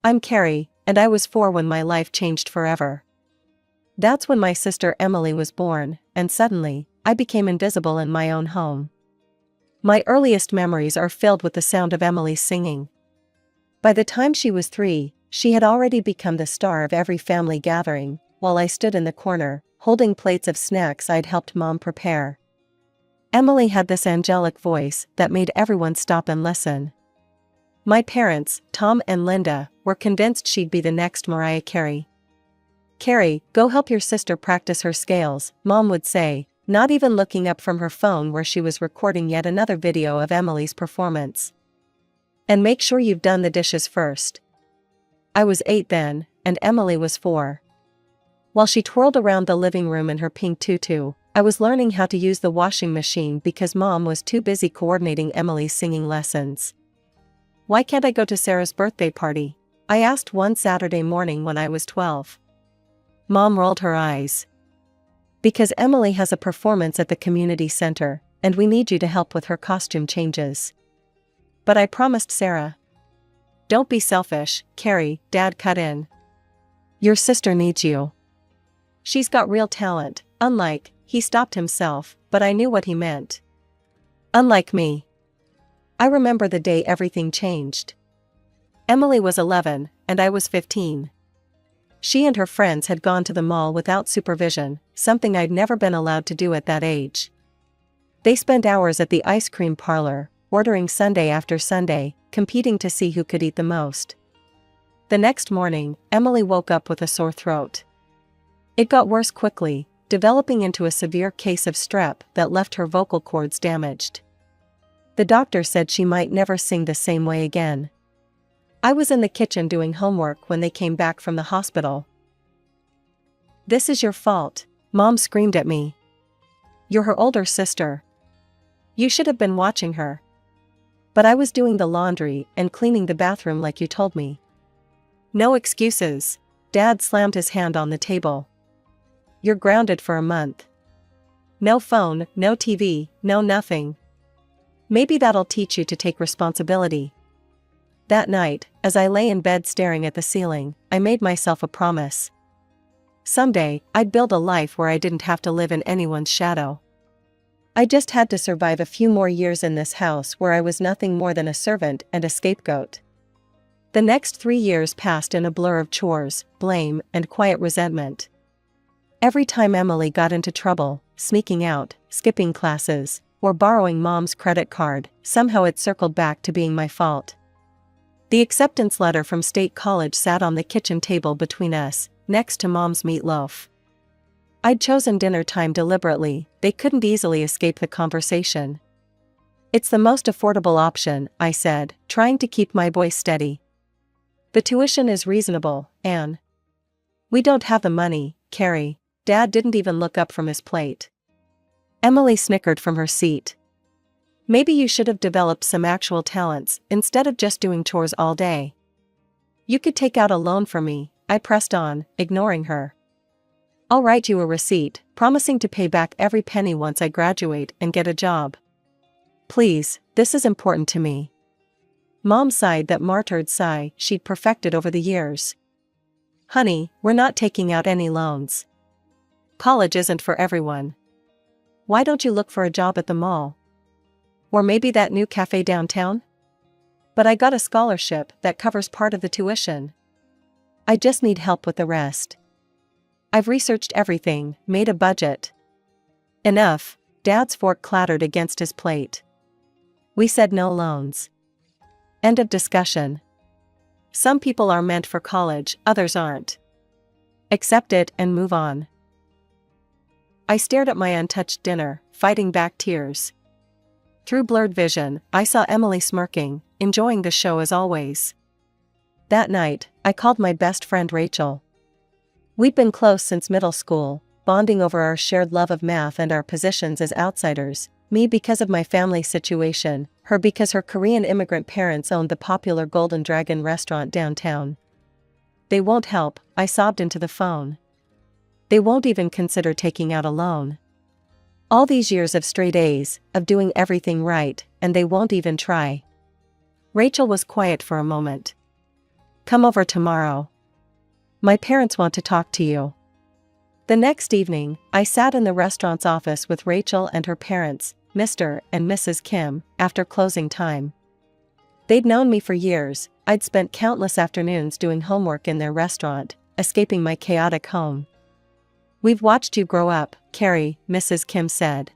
I'm Carrie, and I was 4 when my life changed forever. That's when my sister Emily was born, and suddenly, I became invisible in my own home. My earliest memories are filled with the sound of Emily singing. By the time she was 3, she had already become the star of every family gathering, while I stood in the corner, holding plates of snacks I'd helped Mom prepare. Emily had this angelic voice that made everyone stop and listen. My parents, Tom and Linda, were convinced she'd be the next Mariah Carey. "Carrie, go help your sister practice her scales," Mom would say, not even looking up from her phone where she was recording yet another video of Emily's performance. "And make sure you've done the dishes first." I was 8 then, and Emily was 4. While she twirled around the living room in her pink tutu, I was learning how to use the washing machine because Mom was too busy coordinating Emily's singing lessons. "Why can't I go to Sarah's birthday party?" I asked one Saturday morning when I was 12. Mom rolled her eyes. "Because Emily has a performance at the community center, and we need you to help with her costume changes." "But I promised Sarah." "Don't be selfish, Carrie," Dad cut in. "Your sister needs you. She's got real talent, unlike," he stopped himself, but I knew what he meant. "Unlike me." I remember the day everything changed. Emily was 11, and I was 15. She and her friends had gone to the mall without supervision, something I'd never been allowed to do at that age. They spent hours at the ice cream parlor, ordering sundae after sundae, competing to see who could eat the most. The next morning, Emily woke up with a sore throat. It got worse quickly, developing into a severe case of strep that left her vocal cords damaged. The doctor said she might never sing the same way again. I was in the kitchen doing homework when they came back from the hospital. "This is your fault," Mom screamed at me. "You're her older sister. You should have been watching her." "But I was doing the laundry and cleaning the bathroom like you told me." "No excuses." Dad slammed his hand on the table. "You're grounded for a month. No phone, no TV, no nothing. Maybe that'll teach you to take responsibility." That night, as I lay in bed staring at the ceiling, I made myself a promise. Someday, I'd build a life where I didn't have to live in anyone's shadow. I just had to survive a few more years in this house where I was nothing more than a servant and a scapegoat. The next 3 years passed in a blur of chores, blame, and quiet resentment. Every time Emily got into trouble, sneaking out, skipping classes, or borrowing Mom's credit card, somehow it circled back to being my fault. The acceptance letter from State College sat on the kitchen table between us, next to Mom's meatloaf. I'd chosen dinner time deliberately, they couldn't easily escape the conversation. "It's the most affordable option," I said, trying to keep my voice steady. "The tuition is reasonable, Anne." "We don't have the money, Carrie." Dad didn't even look up from his plate. Emily snickered from her seat. "Maybe you should have developed some actual talents, instead of just doing chores all day." "You could take out a loan for me," I pressed on, ignoring her. "I'll write you a receipt, promising to pay back every penny once I graduate and get a job. Please, this is important to me." Mom sighed that martyred sigh she'd perfected over the years. "Honey, we're not taking out any loans. College isn't for everyone. Why don't you look for a job at the mall? Or maybe that new cafe downtown? But I got a scholarship that covers part of the tuition. I just need help with the rest. I've researched everything, made a budget." "Enough." Dad's fork clattered against his plate. "We said no loans. End of discussion. Some people are meant for college, others aren't. Accept it and move on." I stared at my untouched dinner, fighting back tears. Through blurred vision, I saw Emily smirking, enjoying the show as always. That night, I called my best friend Rachel. We'd been close since middle school, bonding over our shared love of math and our positions as outsiders, me because of my family situation, her because her Korean immigrant parents owned the popular Golden Dragon restaurant downtown. "They won't help," I sobbed into the phone. "They won't even consider taking out a loan. All these years of straight A's, of doing everything right, and they won't even try." Rachel was quiet for a moment. Come over tomorrow. My parents want to talk to you. The next evening, I sat in the restaurant's office with Rachel and her parents, Mr. and Mrs. Kim, after closing time. They'd known me for years. I'd spent countless afternoons doing homework in their restaurant, escaping my chaotic home. We've watched you grow up, Carrie, Mrs. Kim said.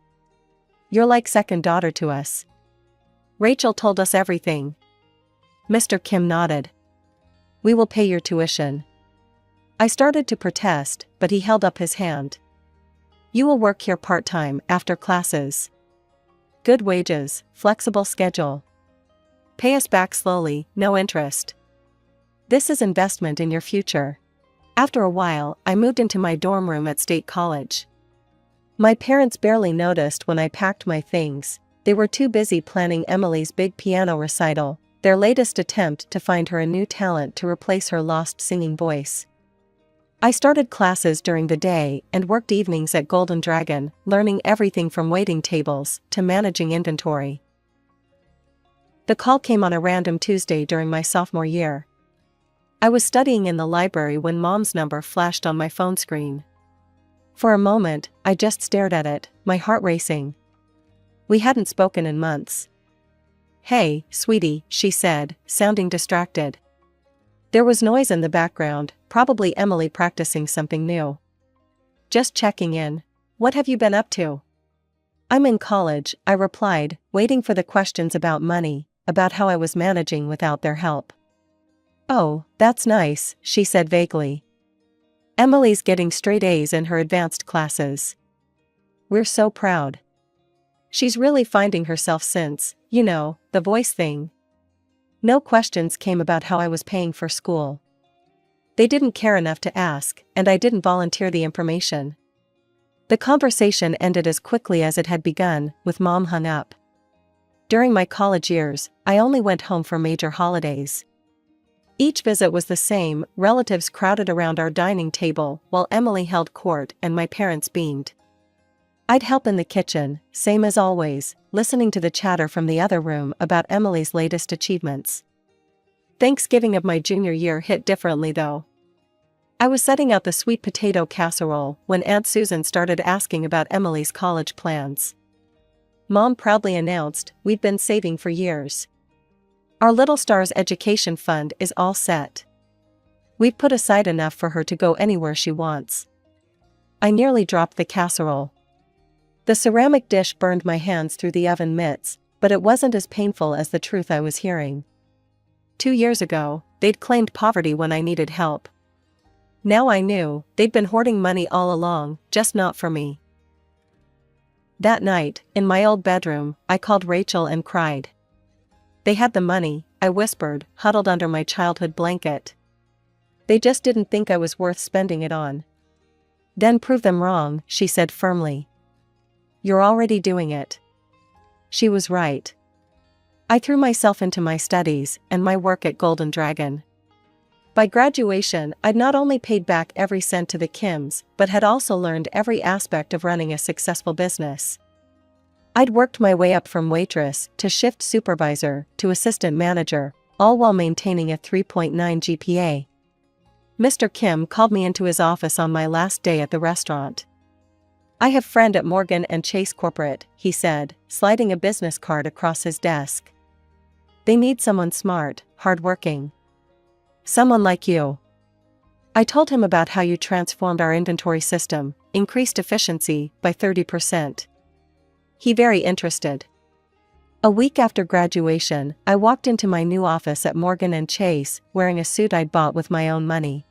You're like second daughter to us. Rachel told us everything. Mr. Kim nodded. We will pay your tuition. I started to protest, but he held up his hand. You will work here part-time after classes. Good wages, flexible schedule. Pay us back slowly, no interest. This is investment in your future. After a while, I moved into my dorm room at State College. My parents barely noticed when I packed my things. They were too busy planning Emily's big piano recital, their latest attempt to find her a new talent to replace her lost singing voice. I started classes during the day and worked evenings at Golden Dragon, learning everything from waiting tables to managing inventory. The call came on a random Tuesday during my sophomore year. I was studying in the library when Mom's number flashed on my phone screen. For a moment, I just stared at it, my heart racing. We hadn't spoken in months. Hey, sweetie, she said, sounding distracted. There was noise in the background, probably Emily practicing something new. Just checking in. What have you been up to? I'm in college, I replied, waiting for the questions about money, about how I was managing without their help. Oh, that's nice, she said vaguely. Emily's getting straight A's in her advanced classes. We're so proud. She's really finding herself since, the voice thing. No questions came about how I was paying for school. They didn't care enough to ask, and I didn't volunteer the information. The conversation ended as quickly as it had begun, with Mom hung up. During my college years, I only went home for major holidays. Each visit was the same, relatives crowded around our dining table while Emily held court and my parents beamed. I'd help in the kitchen, same as always, listening to the chatter from the other room about Emily's latest achievements. Thanksgiving of my junior year hit differently though. I was setting out the sweet potato casserole when Aunt Susan started asking about Emily's college plans. Mom proudly announced, we'd been saving for years. Our little star's education fund is all set. We've put aside enough for her to go anywhere she wants. I nearly dropped the casserole. The ceramic dish burned my hands through the oven mitts, but it wasn't as painful as the truth I was hearing. 2 years ago, they'd claimed poverty when I needed help. Now I knew, they'd been hoarding money all along, just not for me. That night, in my old bedroom, I called Rachel and cried. They had the money, I whispered, huddled under my childhood blanket. They just didn't think I was worth spending it on. Then prove them wrong, she said firmly. You're already doing it. She was right. I threw myself into my studies and my work at Golden Dragon. By graduation, I'd not only paid back every cent to the Kims, but had also learned every aspect of running a successful business. I'd worked my way up from waitress to shift supervisor to assistant manager, all while maintaining a 3.9 GPA. Mr. Kim called me into his office on my last day at the restaurant. I have friend at Morgan & Chase Corporate, he said, sliding a business card across his desk. They need someone smart, hardworking. Someone like you. I told him about how you transformed our inventory system, increased efficiency by 30%. He very interested. A week after graduation, I walked into my new office at Morgan & Chase, wearing a suit I'd bought with my own money.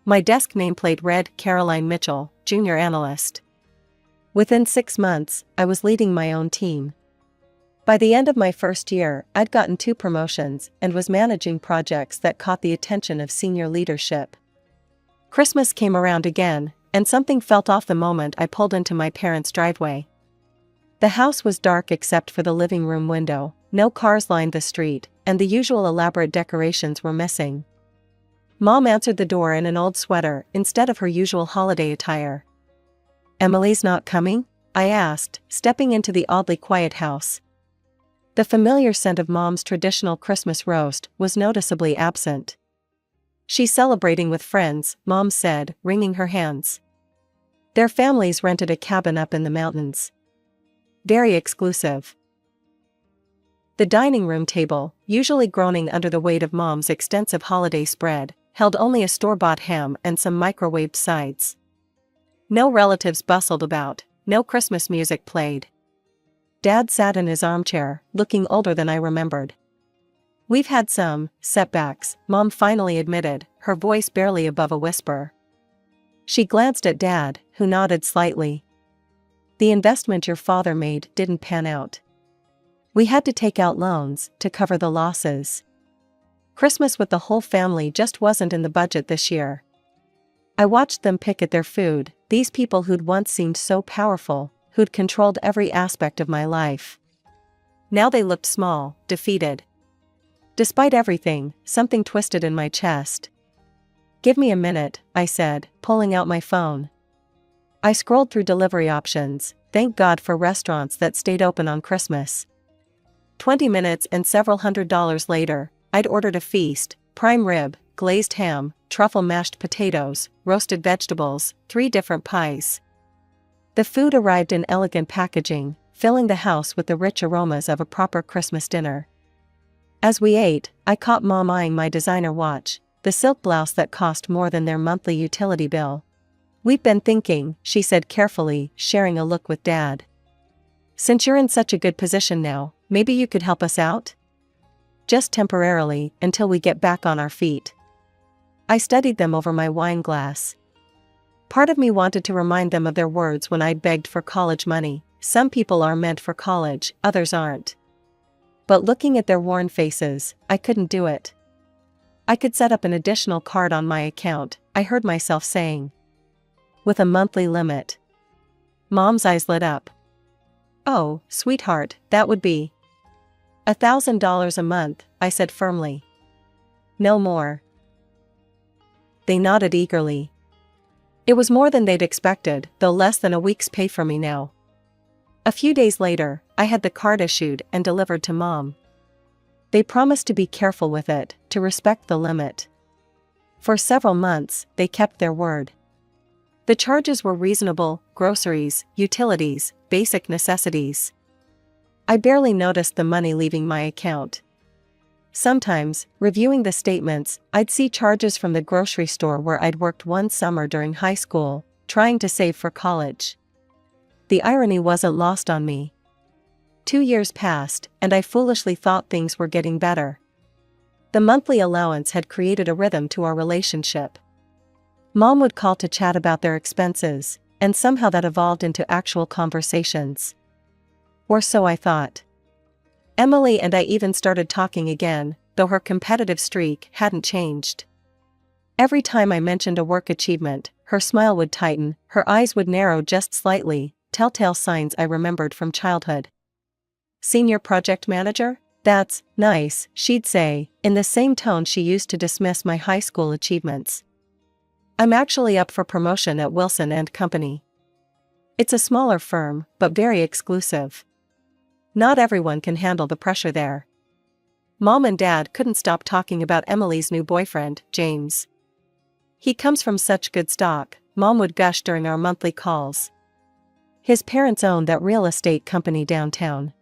My desk nameplate read Caroline Mitchell, Junior Analyst. Within 6 months, I was leading my own team. By the end of my first year, I'd gotten 2 promotions and was managing projects that caught the attention of senior leadership. Christmas came around again, and something felt off the moment I pulled into my parents' driveway. The house was dark except for the living room window, no cars lined the street, and the usual elaborate decorations were missing. Mom answered the door in an old sweater instead of her usual holiday attire. Emily's not coming? I asked, stepping into the oddly quiet house. The familiar scent of Mom's traditional Christmas roast was noticeably absent. She's celebrating with friends, Mom said, wringing her hands. Their families rented a cabin up in the mountains. Very exclusive. The dining room table, usually groaning under the weight of Mom's extensive holiday spread, held only a store-bought ham and some microwaved sides. No relatives bustled about, no Christmas music played. Dad sat in his armchair, looking older than I remembered. We've had some setbacks, Mom finally admitted, her voice barely above a whisper. She glanced at Dad, who nodded slightly. The investment your father made didn't pan out. We had to take out loans to cover the losses. Christmas with the whole family just wasn't in the budget this year. I watched them pick at their food, these people who'd once seemed so powerful, who'd controlled every aspect of my life. Now they looked small, defeated. Despite everything, something twisted in my chest. Give me a minute, I said, pulling out my phone. I scrolled through delivery options, thank God for restaurants that stayed open on Christmas. 20 minutes and several $100s later, I'd ordered a feast, prime rib, glazed ham, truffle mashed potatoes, roasted vegetables, 3 different pies. The food arrived in elegant packaging, filling the house with the rich aromas of a proper Christmas dinner. As we ate, I caught Mom eyeing my designer watch, the silk blouse that cost more than their monthly utility bill. We've been thinking, she said carefully, sharing a look with Dad. Since you're in such a good position now, maybe you could help us out? Just temporarily, until we get back on our feet. I studied them over my wine glass. Part of me wanted to remind them of their words when I'd begged for college money. Some people are meant for college, others aren't. But looking at their worn faces, I couldn't do it. I could set up an additional card on my account, I heard myself saying. With a monthly limit. Mom's eyes lit up. Oh, sweetheart, that would be $1,000 a month, I said firmly. No more. They nodded eagerly. It was more than they'd expected, though less than a week's pay for me now. A few days later, I had the card issued and delivered to Mom. They promised to be careful with it, to respect the limit. For several months, they kept their word. The charges were reasonable: groceries, utilities, basic necessities. I barely noticed the money leaving my account. Sometimes, reviewing the statements, I'd see charges from the grocery store where I'd worked one summer during high school, trying to save for college. The irony wasn't lost on me. 2 years passed, and I foolishly thought things were getting better. The monthly allowance had created a rhythm to our relationship. Mom would call to chat about their expenses, and somehow that evolved into actual conversations. Or so I thought. Emily and I even started talking again, though her competitive streak hadn't changed. Every time I mentioned a work achievement, her smile would tighten, her eyes would narrow just slightly, telltale signs I remembered from childhood. Senior project manager? That's nice, she'd say, in the same tone she used to dismiss my high school achievements. I'm actually up for promotion at Wilson & Company. It's a smaller firm, but very exclusive. Not everyone can handle the pressure there. Mom and Dad couldn't stop talking about Emily's new boyfriend, James. He comes from such good stock, Mom would gush during our monthly calls. His parents owned that real estate company downtown.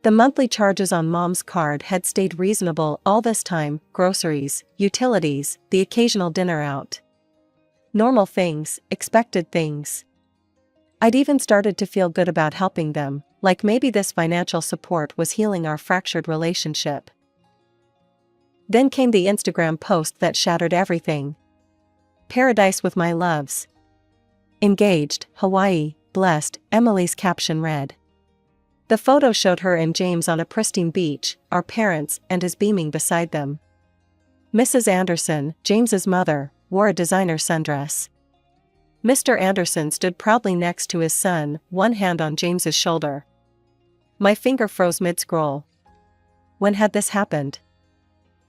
The monthly charges on Mom's card had stayed reasonable all this time: groceries, utilities, the occasional dinner out. Normal things, expected things. I'd even started to feel good about helping them, like maybe this financial support was healing our fractured relationship. Then came the Instagram post that shattered everything. Paradise with my loves. Engaged, Hawaii, blessed, Emily's caption read. The photo showed her and James on a pristine beach, our parents and his beaming beside them. Mrs. Anderson, James's mother, wore a designer sundress. Mr. Anderson stood proudly next to his son, one hand on James's shoulder. My finger froze mid-scroll. When had this happened?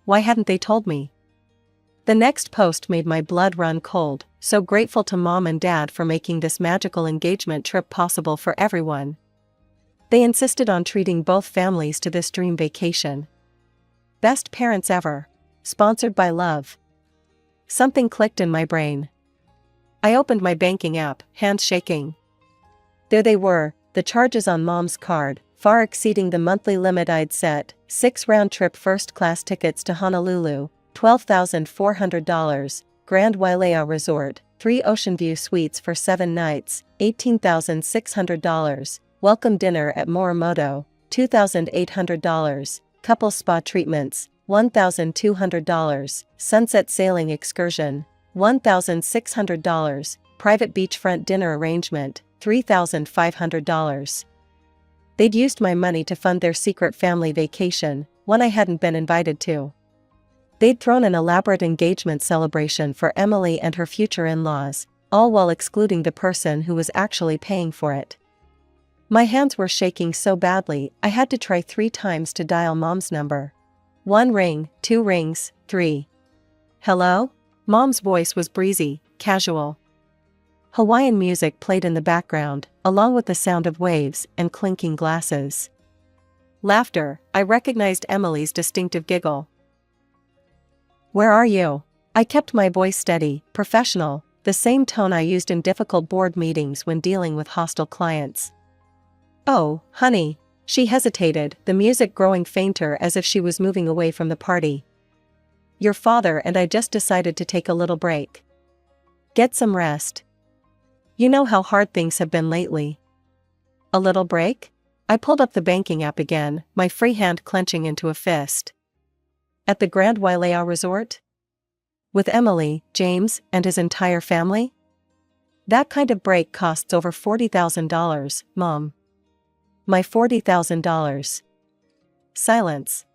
Why hadn't they told me? The next post made my blood run cold, so grateful to Mom and Dad for making this magical engagement trip possible for everyone. They insisted on treating both families to this dream vacation. Best parents ever. Sponsored by Love. Something clicked in my brain. I opened my banking app, hands shaking. There they were, the charges on Mom's card, far exceeding the monthly limit I'd set: 6 round-trip first-class tickets to Honolulu, $12,400, Grand Wailea Resort, 3 Ocean View suites for 7 nights, $18,600, welcome dinner at Morimoto, $2,800, couple spa treatments, $1,200, sunset sailing excursion, $1,600, private beachfront dinner arrangement, $3,500. They'd used my money to fund their secret family vacation, one I hadn't been invited to. They'd thrown an elaborate engagement celebration for Emily and her future in-laws, all while excluding the person who was actually paying for it. My hands were shaking so badly I had to try 3 times to dial Mom's number. 1 ring, 2 rings, 3. Hello? Mom's voice was breezy, casual. Hawaiian music played in the background, along with the sound of waves and clinking glasses. Laughter. I recognized Emily's distinctive giggle. "Where are you?" I kept my voice steady, professional, the same tone I used in difficult board meetings when dealing with hostile clients. "Oh, honey." She hesitated, the music growing fainter as if she was moving away from the party. "Your father and I just decided to take a little break. Get some rest. You know how hard things have been lately." "A little break?" I pulled up the banking app again, my free hand clenching into a fist. "At the Grand Wailea Resort? With Emily, James, and his entire family? That kind of break costs over $40,000, Mom." "My $40,000. Silence.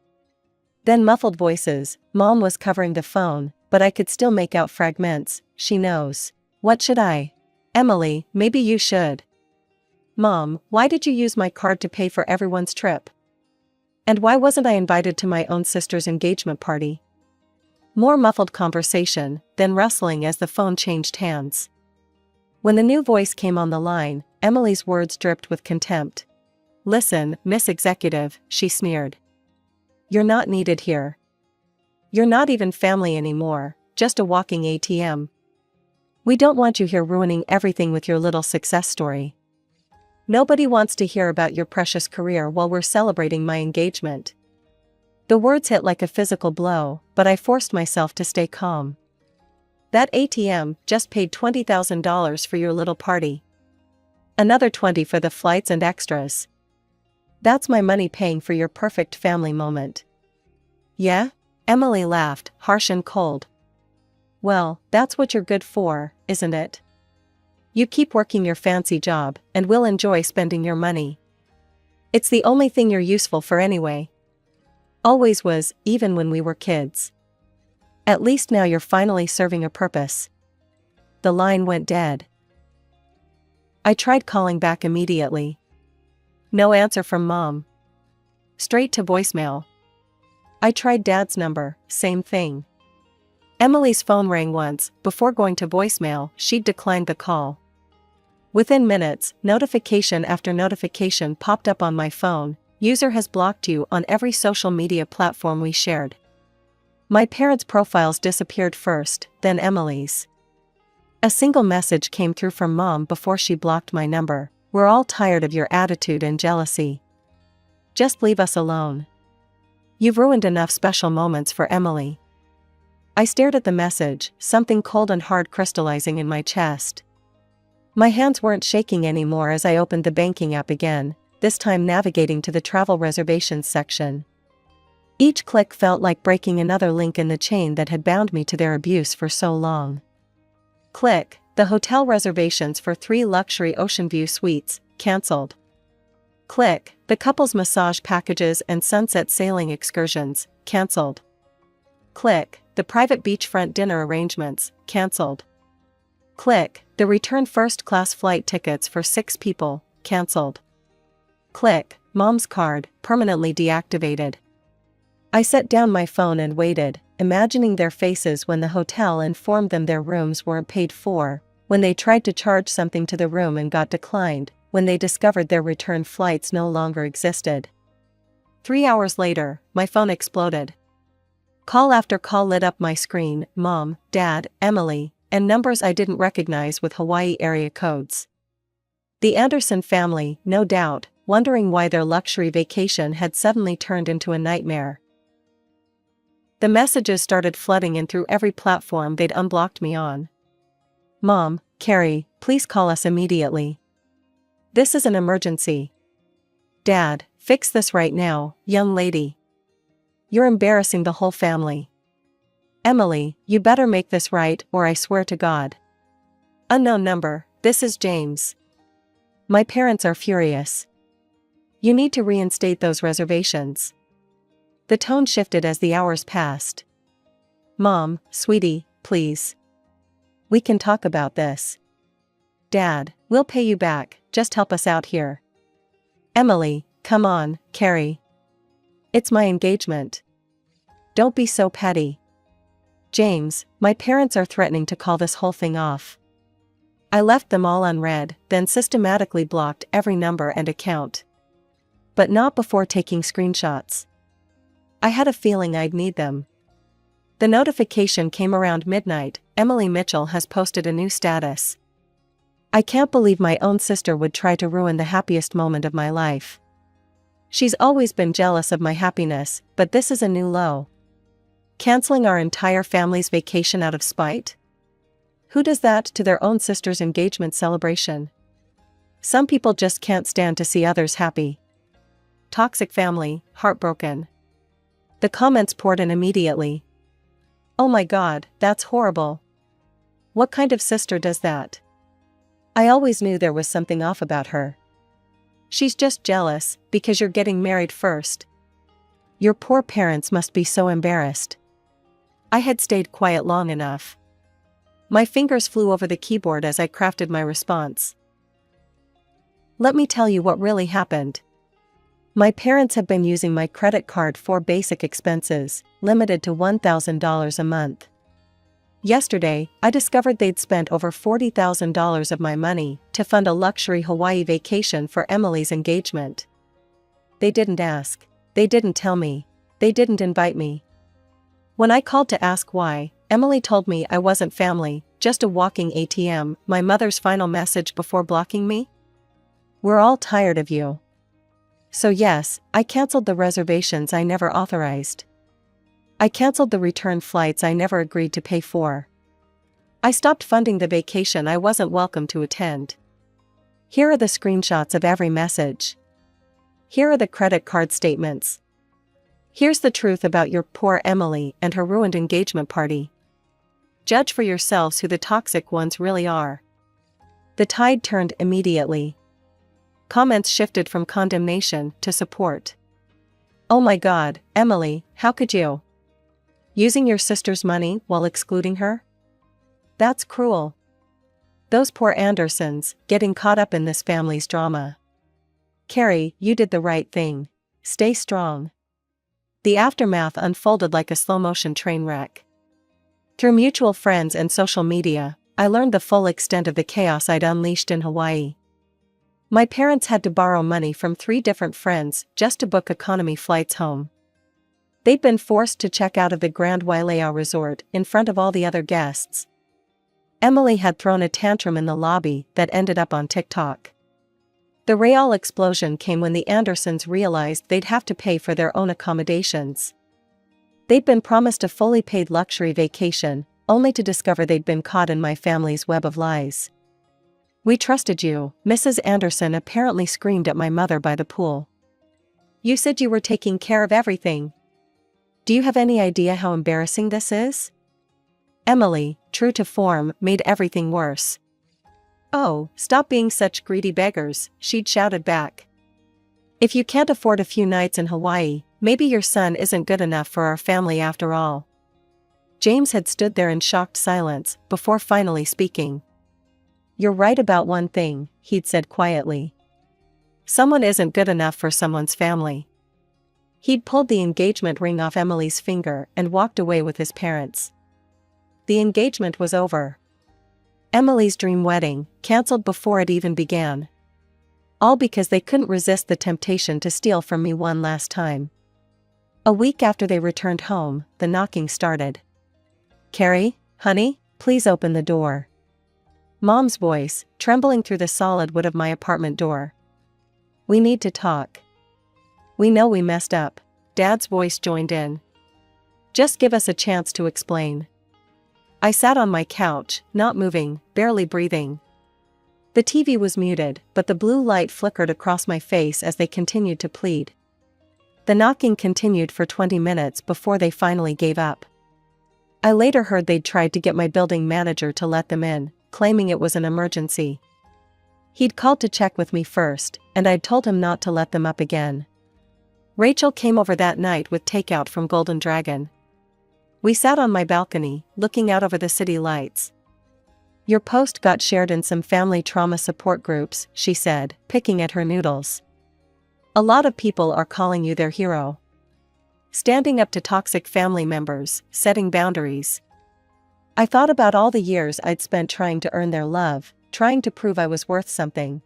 Then muffled voices. Mom was covering the phone, but I could still make out fragments. "She knows. What should I? Emily, maybe you should. Mom, why did you use my card to pay for everyone's trip? And why wasn't I invited to my own sister's engagement party?" More muffled conversation, then rustling as the phone changed hands. When the new voice came on the line, Emily's words dripped with contempt. "Listen, Miss Executive," she sneered. "You're not needed here. You're not even family anymore, just a walking ATM. We don't want you here ruining everything with your little success story. Nobody wants to hear about your precious career while we're celebrating my engagement." The words hit like a physical blow, but I forced myself to stay calm. "That ATM just paid $20,000 for your little party. Another 20 for the flights and extras. That's my money paying for your perfect family moment." "Yeah?" Emily laughed, harsh and cold. "Well, that's what you're good for, isn't it? You keep working your fancy job, and we'll enjoy spending your money. It's the only thing you're useful for anyway. Always was, even when we were kids. At least now you're finally serving a purpose." The line went dead. I tried calling back immediately. No answer from Mom. Straight to voicemail. I tried Dad's number, same thing. Emily's phone rang once. Before going to voicemail, she'd declined the call. Within minutes, notification after notification popped up on my phone. "User has blocked you on every social media platform we shared." My parents' profiles disappeared first, then Emily's. A single message came through from Mom before she blocked my number. "We're all tired of your attitude and jealousy. Just leave us alone. You've ruined enough special moments for Emily." I stared at the message, something cold and hard crystallizing in my chest. My hands weren't shaking anymore as I opened the banking app again, this time navigating to the travel reservations section. Each click felt like breaking another link in the chain that had bound me to their abuse for so long. Click, the hotel reservations for 3 luxury Ocean View suites, cancelled. Click, the couple's massage packages and sunset sailing excursions, cancelled. Click, the private beachfront dinner arrangements, cancelled. Click, the return first-class flight tickets for 6 people, cancelled. Click, Mom's card, permanently deactivated. I set down my phone and waited, imagining their faces when the hotel informed them their rooms weren't paid for, when they tried to charge something to the room and got declined, when they discovered their return flights no longer existed. 3 hours later, my phone exploded. Call after call lit up my screen: Mom, Dad, Emily, and numbers I didn't recognize with Hawaii area codes. The Anderson family, no doubt, wondering why their luxury vacation had suddenly turned into a nightmare. The messages started flooding in through every platform they'd unblocked me on. Mom, Carrie, please call us immediately. This is an emergency. Dad, fix this right now, young lady. You're embarrassing the whole family. Emily, you better make this right or I swear to God. Unknown number, this is James. My parents are furious. You need to reinstate those reservations. The tone shifted as the hours passed. Mom, sweetie, please. We can talk about this. Dad, we'll pay you back, just help us out here. Emily, come on, Carrie. It's my engagement. Don't be so petty. James, my parents are threatening to call this whole thing off. I left them all unread, then systematically blocked every number and account. But not before taking screenshots. I had a feeling I'd need them. The notification came around midnight: Emily Mitchell has posted a new status. I can't believe my own sister would try to ruin the happiest moment of my life. She's always been jealous of my happiness, but this is a new low. Canceling our entire family's vacation out of spite? Who does that to their own sister's engagement celebration? Some people just can't stand to see others happy. Toxic family, heartbroken. The comments poured in immediately. Oh my God, that's horrible. What kind of sister does that? I always knew there was something off about her. She's just jealous because you're getting married first. Your poor parents must be so embarrassed. I had stayed quiet long enough. My fingers flew over the keyboard as I crafted my response. Let me tell you what really happened. My parents have been using my credit card for basic expenses, limited to $1,000 a month. Yesterday, I discovered they'd spent over $40,000 of my money to fund a luxury Hawaii vacation for Emily's engagement. They didn't ask. They didn't tell me. They didn't invite me. When I called to ask why, Emily told me I wasn't family, just a walking ATM, my mother's final message before blocking me. We're all tired of you. So yes, I canceled the reservations I never authorized. I canceled the return flights I never agreed to pay for. I stopped funding the vacation I wasn't welcome to attend. Here are the screenshots of every message. Here are the credit card statements. Here's the truth about your poor Emily and her ruined engagement party. Judge for yourselves who the toxic ones really are. The tide turned immediately. Comments shifted from condemnation to support. Oh my God, Emily, how could you? Using your sister's money while excluding her? That's cruel. Those poor Andersons, getting caught up in this family's drama. Carrie, you did the right thing. Stay strong. The aftermath unfolded like a slow-motion train wreck. Through mutual friends and social media, I learned the full extent of the chaos I'd unleashed in Hawaii. My parents had to borrow money from 3 different friends just to book economy flights home. They'd been forced to check out of the Grand Wailea resort in front of all the other guests. Emily had thrown a tantrum in the lobby that ended up on TikTok. The real explosion came when the Andersons realized they'd have to pay for their own accommodations. They'd been promised a fully paid luxury vacation, only to discover they'd been caught in my family's web of lies. We trusted you, Mrs. Anderson apparently screamed at my mother by the pool. You said you were taking care of everything. Do you have any idea how embarrassing this is? Emily, true to form, made everything worse. Oh, stop being such greedy beggars, she'd shouted back. If you can't afford a few nights in Hawaii, maybe your son isn't good enough for our family after all. James had stood there in shocked silence before finally speaking. You're right about one thing, he'd said quietly. Someone isn't good enough for someone's family. He'd pulled the engagement ring off Emily's finger and walked away with his parents. The engagement was over. Emily's dream wedding, cancelled before it even began. All because they couldn't resist the temptation to steal from me one last time. A week after they returned home, the knocking started. "Carrie, honey, please open the door." Mom's voice, trembling through the solid wood of my apartment door. "We need to talk." "We know we messed up." Dad's voice joined in. "Just give us a chance to explain." I sat on my couch, not moving, barely breathing. The TV was muted, but the blue light flickered across my face as they continued to plead. The knocking continued for 20 minutes before they finally gave up. I later heard they'd tried to get my building manager to let them in, claiming it was an emergency. He'd called to check with me first, and I'd told him not to let them up again. Rachel came over that night with takeout from Golden Dragon. We sat on my balcony, looking out over the city lights. "Your post got shared in some family trauma support groups," she said, picking at her noodles. "A lot of people are calling you their hero. Standing up to toxic family members, setting boundaries." I thought about all the years I'd spent trying to earn their love, trying to prove I was worth something.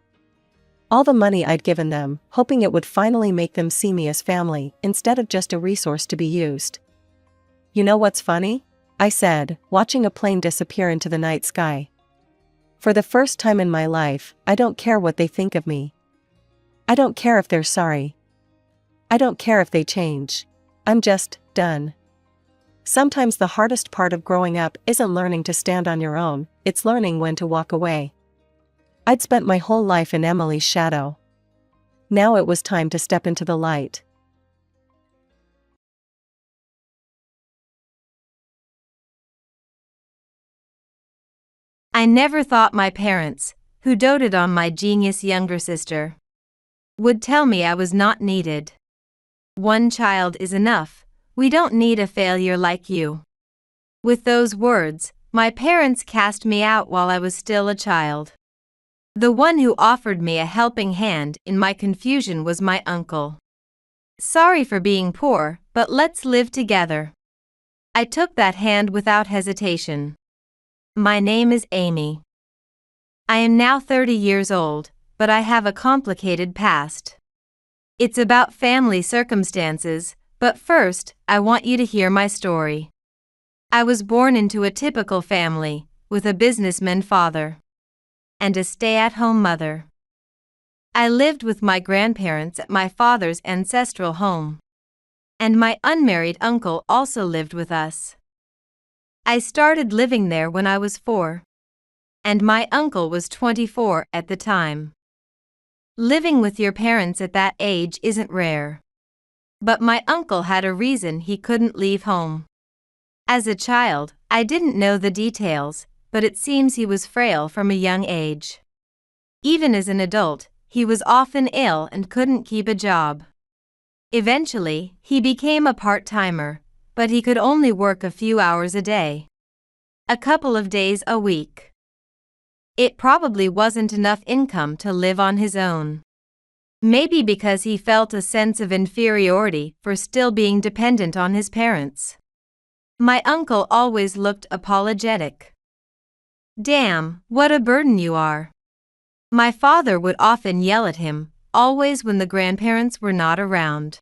All the money I'd given them, hoping it would finally make them see me as family, instead of just a resource to be used. "You know what's funny?" I said, watching a plane disappear into the night sky. "For the first time in my life, I don't care what they think of me. I don't care if they're sorry. I don't care if they change. I'm just done." Sometimes the hardest part of growing up isn't learning to stand on your own, it's learning when to walk away. I'd spent my whole life in Emily's shadow. Now it was time to step into the light. I never thought my parents, who doted on my genius younger sister, would tell me I was not needed. "One child is enough. We don't need a failure like you." With those words, my parents cast me out while I was still a child. The one who offered me a helping hand in my confusion was my uncle. "Sorry for being poor, but let's live together." I took that hand without hesitation. My name is Amy. I am now 30 years old, but I have a complicated past. It's about family circumstances, but first, I want you to hear my story. I was born into a typical family, with a businessman father and a stay-at-home mother. I lived with my grandparents at my father's ancestral home, and my unmarried uncle also lived with us. I started living there when I was 4, and my uncle was 24 at the time. Living with your parents at that age isn't rare. But my uncle had a reason he couldn't leave home. As a child, I didn't know the details, but it seems he was frail from a young age. Even as an adult, he was often ill and couldn't keep a job. Eventually, he became a part-timer, but he could only work a few hours a day, a couple of days a week. It probably wasn't enough income to live on his own. Maybe because he felt a sense of inferiority for still being dependent on his parents. My uncle always looked apologetic. "Damn, what a burden you are." My father would often yell at him, always when the grandparents were not around.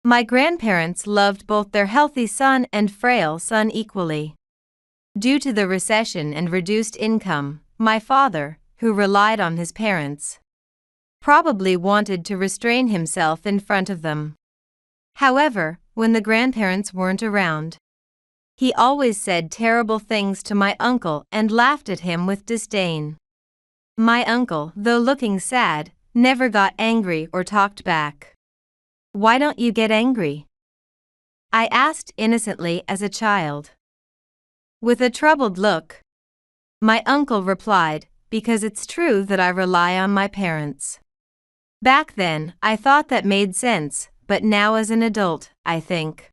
My grandparents loved both their healthy son and frail son equally. Due to the recession and reduced income, my father, who relied on his parents, probably wanted to restrain himself in front of them. However, when the grandparents weren't around, he always said terrible things to my uncle and laughed at him with disdain. My uncle, though looking sad, never got angry or talked back. "Why don't you get angry?" I asked innocently as a child. With a troubled look, my uncle replied, "Because it's true that I rely on my parents." Back then, I thought that made sense, but now as an adult, I think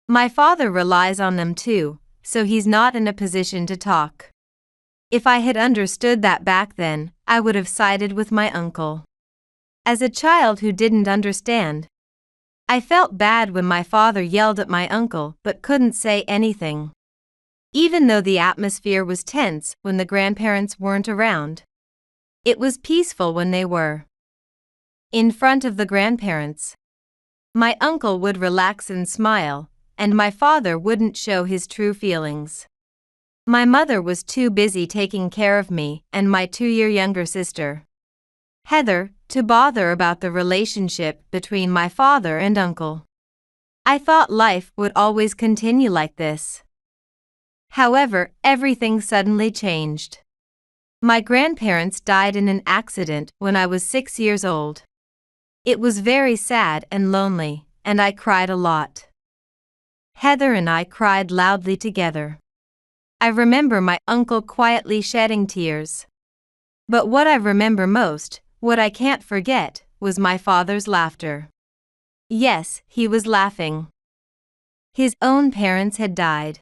my father relies on them too, so he's not in a position to talk. If I had understood that back then, I would have sided with my uncle. As a child who didn't understand, I felt bad when my father yelled at my uncle but couldn't say anything. Even though the atmosphere was tense when the grandparents weren't around, it was peaceful when they were. In front of the grandparents, My uncle would relax and smile, and my father wouldn't show his true feelings. My mother was too busy taking care of me and my 2-year younger sister, Heather, to bother about the relationship between my father and uncle. I thought life would always continue like this. However, everything suddenly changed. My grandparents died in an accident when I was 6 years old. It was very sad and lonely, and I cried a lot. Heather and I cried loudly together. I remember my uncle quietly shedding tears. But what I remember most, what I can't forget, was my father's laughter. Yes, he was laughing. His own parents had died.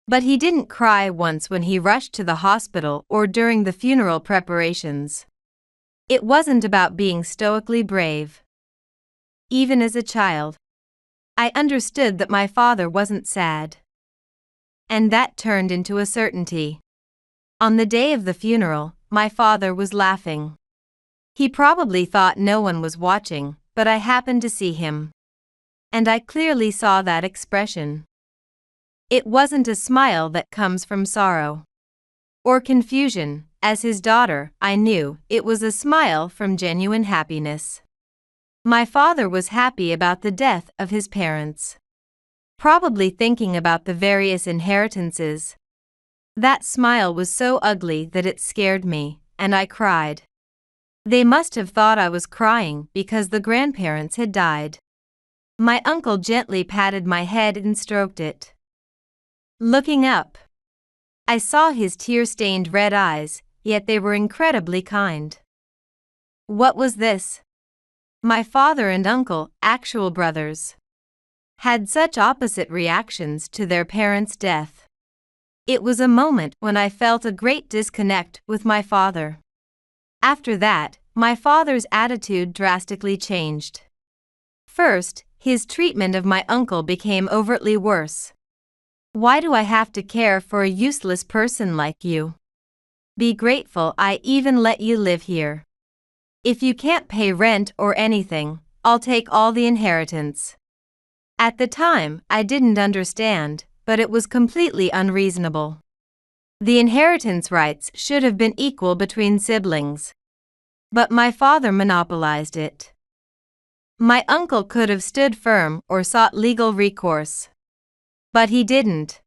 But he didn't cry once when he rushed to the hospital or during the funeral preparations. It wasn't about being stoically brave. Even as a child, I understood that my father wasn't sad. And that turned into a certainty. On the day of the funeral, my father was laughing. He probably thought no one was watching, but I happened to see him. And I clearly saw that expression. It wasn't a smile that comes from sorrow or confusion. As his daughter, I knew it was a smile from genuine happiness. My father was happy about the death of his parents, probably thinking about the various inheritances. That smile was so ugly that it scared me, and I cried. They must have thought I was crying because the grandparents had died. My uncle gently patted my head and stroked it. Looking up, I saw his tear-stained red eyes, yet they were incredibly kind. What was this? My father and uncle, actual brothers, had such opposite reactions to their parents' death. It was a moment when I felt a great disconnect with my father. After that, my father's attitude drastically changed. First, his treatment of my uncle became overtly worse. Why do I have to care for a useless person like you? Be grateful I even let you live here. If you can't pay rent or anything, I'll take all the inheritance. At the time, I didn't understand, but it was completely unreasonable. The inheritance rights should have been equal between siblings. But my father monopolized it. My uncle could have stood firm or sought legal recourse. But he didn't.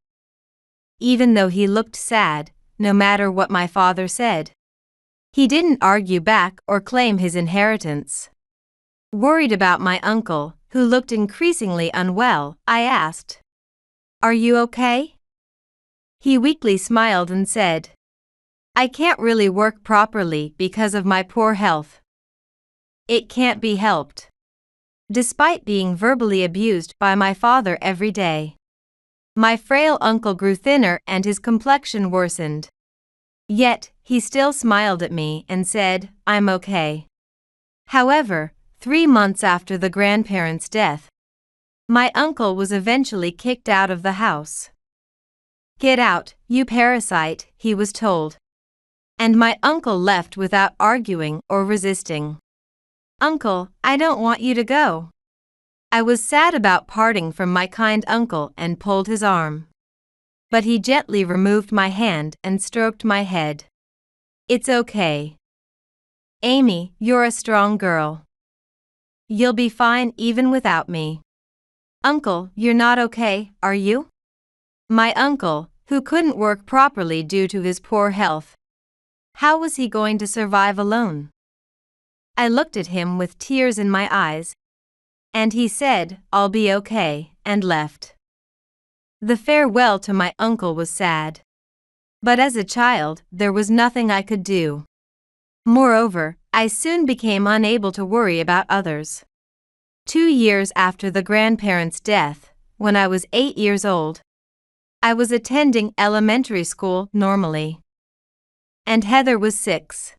Even though he looked sad, no matter what my father said. He didn't argue back or claim his inheritance. Worried about my uncle, who looked increasingly unwell, I asked, "Are you okay?" He weakly smiled and said, "I can't really work properly because of my poor health. It can't be helped." Despite being verbally abused by my father every day, my frail uncle grew thinner and his complexion worsened. Yet, he still smiled at me and said, "I'm okay." However, 3 months after the grandparents' death, my uncle was eventually kicked out of the house. "Get out, you parasite," he was told. And my uncle left without arguing or resisting. "Uncle, I don't want you to go." I was sad about parting from my kind uncle and pulled his arm. But he gently removed my hand and stroked my head. "It's okay. Amy, you're a strong girl. You'll be fine even without me." "Uncle, you're not okay, are you?" My uncle, who couldn't work properly due to his poor health. How was he going to survive alone? I looked at him with tears in my eyes, and he said, "I'll be okay," and left. The farewell to my uncle was sad. But as a child, there was nothing I could do. Moreover, I soon became unable to worry about others. 2 years after the grandparents' death, when I was 8 years old, I was attending elementary school normally. And Heather was 6.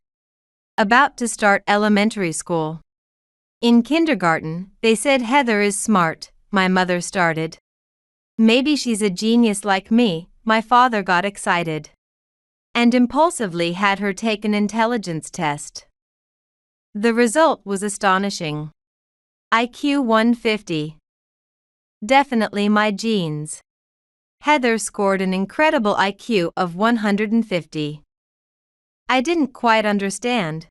About to start elementary school. In kindergarten, they said Heather is smart, my mother started. Maybe she's a genius like me, my father got excited. And impulsively had her take an intelligence test. The result was astonishing. IQ 150. Definitely my genes. Heather scored an incredible IQ of 150. I didn't quite understand,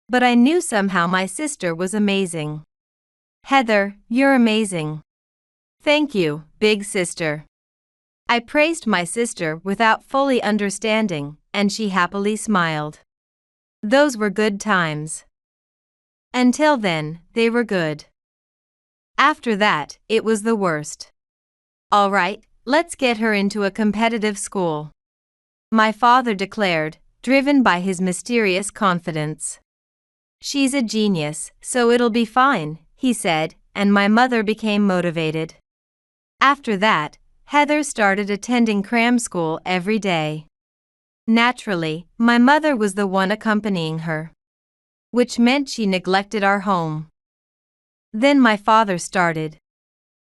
but I knew somehow my sister was amazing. Heather, you're amazing. Thank you, big sister. I praised my sister without fully understanding, and she happily smiled. Those were good times. Until then, they were good. After that, it was the worst. All right, let's get her into a competitive school, my father declared, driven by his mysterious confidence. She's a genius, so it'll be fine, he said, and my mother became motivated. After that, Heather started attending cram school every day. Naturally, my mother was the one accompanying her, which meant she neglected our home. Then my father started.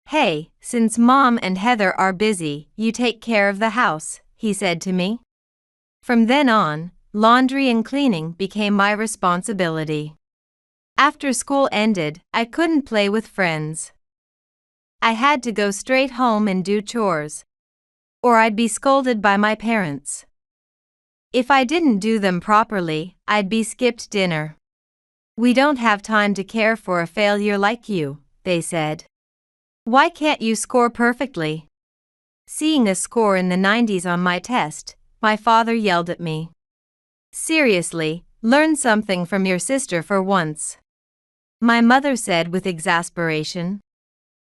Hey, since Mom and Heather are busy, you take care of the house, he said to me. From then on, laundry and cleaning became my responsibility. After school ended, I couldn't play with friends. I had to go straight home and do chores, or I'd be scolded by my parents. If I didn't do them properly, I'd be skipped dinner. We don't have time to care for a failure like you, they said. Why can't you score perfectly? Seeing a score in the 90s on my test, my father yelled at me. Seriously, learn something from your sister for once, my mother said with exasperation.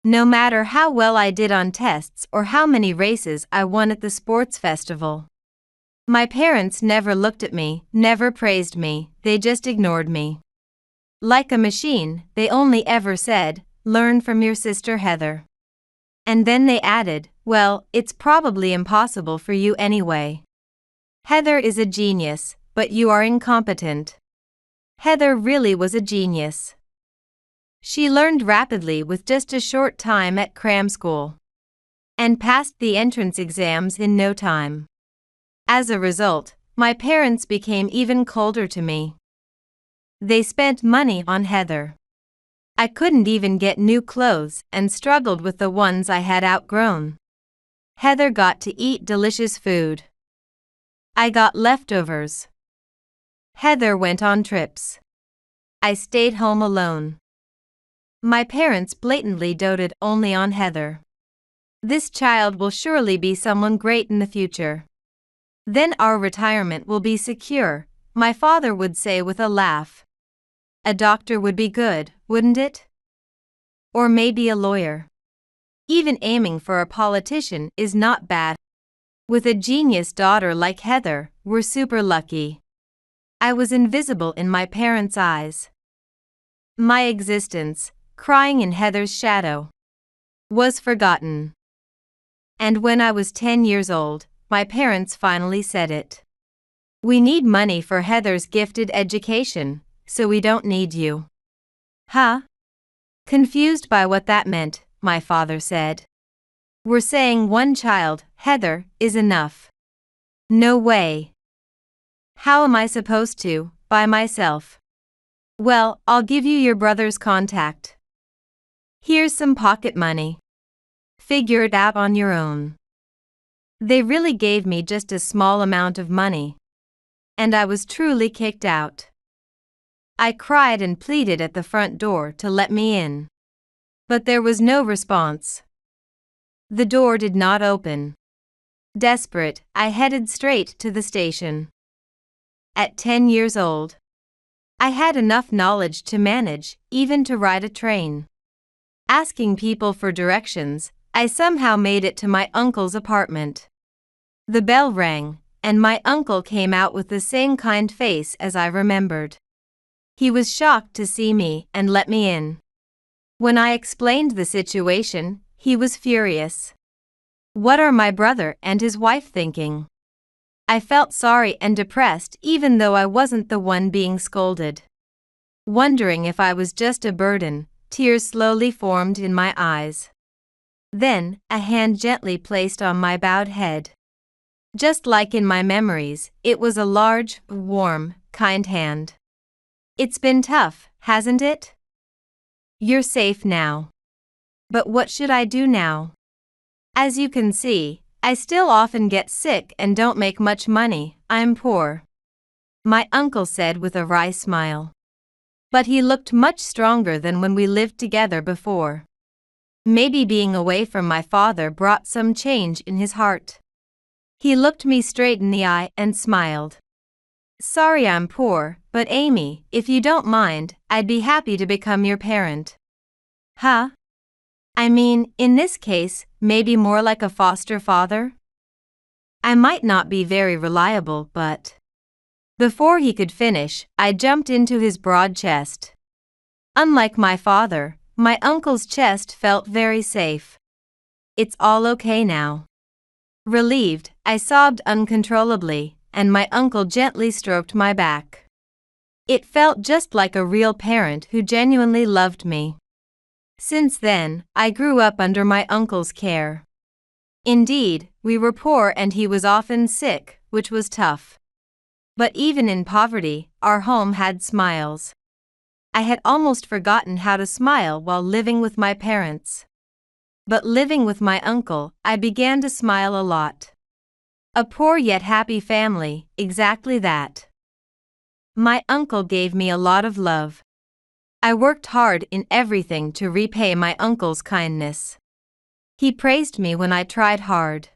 No matter how well I did on tests or how many races I won at the sports festival, my parents never looked at me, never praised me, they just ignored me. Like a machine, they only ever said, learn from your sister Heather. And then they added, well, it's probably impossible for you anyway. Heather is a genius, but you are incompetent. Heather really was a genius. She learned rapidly with just a short time at cram school, and passed the entrance exams in no time. As a result, my parents became even colder to me. They spent money on Heather. I couldn't even get new clothes and struggled with the ones I had outgrown. Heather got to eat delicious food. I got leftovers. Heather went on trips. I stayed home alone. My parents blatantly doted only on Heather. This child will surely be someone great in the future. Then our retirement will be secure, my father would say with a laugh. A doctor would be good, wouldn't it? Or maybe a lawyer. Even aiming for a politician is not bad. With a genius daughter like Heather, we're super lucky. I was invisible in my parents' eyes. My existence, crying in Heather's shadow, was forgotten. And when I was 10 years old, my parents finally said it. We need money for Heather's gifted education, so we don't need you. Huh? Confused by what that meant, my father said. We're saying one child, Heather, is enough. No way. How am I supposed to, by myself? Well, I'll give you your brother's contact. Here's some pocket money. Figure it out on your own. They really gave me just a small amount of money, and I was truly kicked out. I cried and pleaded at the front door to let me in, but there was no response. The door did not open. Desperate, I headed straight to the station. At 10 years old, I had enough knowledge to manage, even to ride a train. Asking people for directions, I somehow made it to my uncle's apartment. The bell rang, and my uncle came out with the same kind face as I remembered. He was shocked to see me and let me in. When I explained the situation, he was furious. What are my brother and his wife thinking? I felt sorry and depressed even though I wasn't the one being scolded. Wondering if I was just a burden, tears slowly formed in my eyes. Then, a hand gently placed on my bowed head. Just like in my memories, it was a large, warm, kind hand. It's been tough, hasn't it? You're safe now. But what should I do now? As you can see, I still often get sick and don't make much money. I'm poor. My uncle said with a wry smile. But he looked much stronger than when we lived together before. Maybe being away from my father brought some change in his heart. He looked me straight in the eye and smiled. Sorry I'm poor, but Amy, if you don't mind, I'd be happy to become your parent. Huh? I mean, in this case, maybe more like a foster father? I might not be very reliable, but... Before he could finish, I jumped into his broad chest. Unlike my father, my uncle's chest felt very safe. It's all okay now. Relieved, I sobbed uncontrollably, and my uncle gently stroked my back. It felt just like a real parent who genuinely loved me. Since then, I grew up under my uncle's care. Indeed, we were poor and he was often sick, which was tough. But even in poverty, our home had smiles. I had almost forgotten how to smile while living with my parents. But living with my uncle, I began to smile a lot. A poor yet happy family, exactly that. My uncle gave me a lot of love. I worked hard in everything to repay my uncle's kindness. He praised me when I tried hard.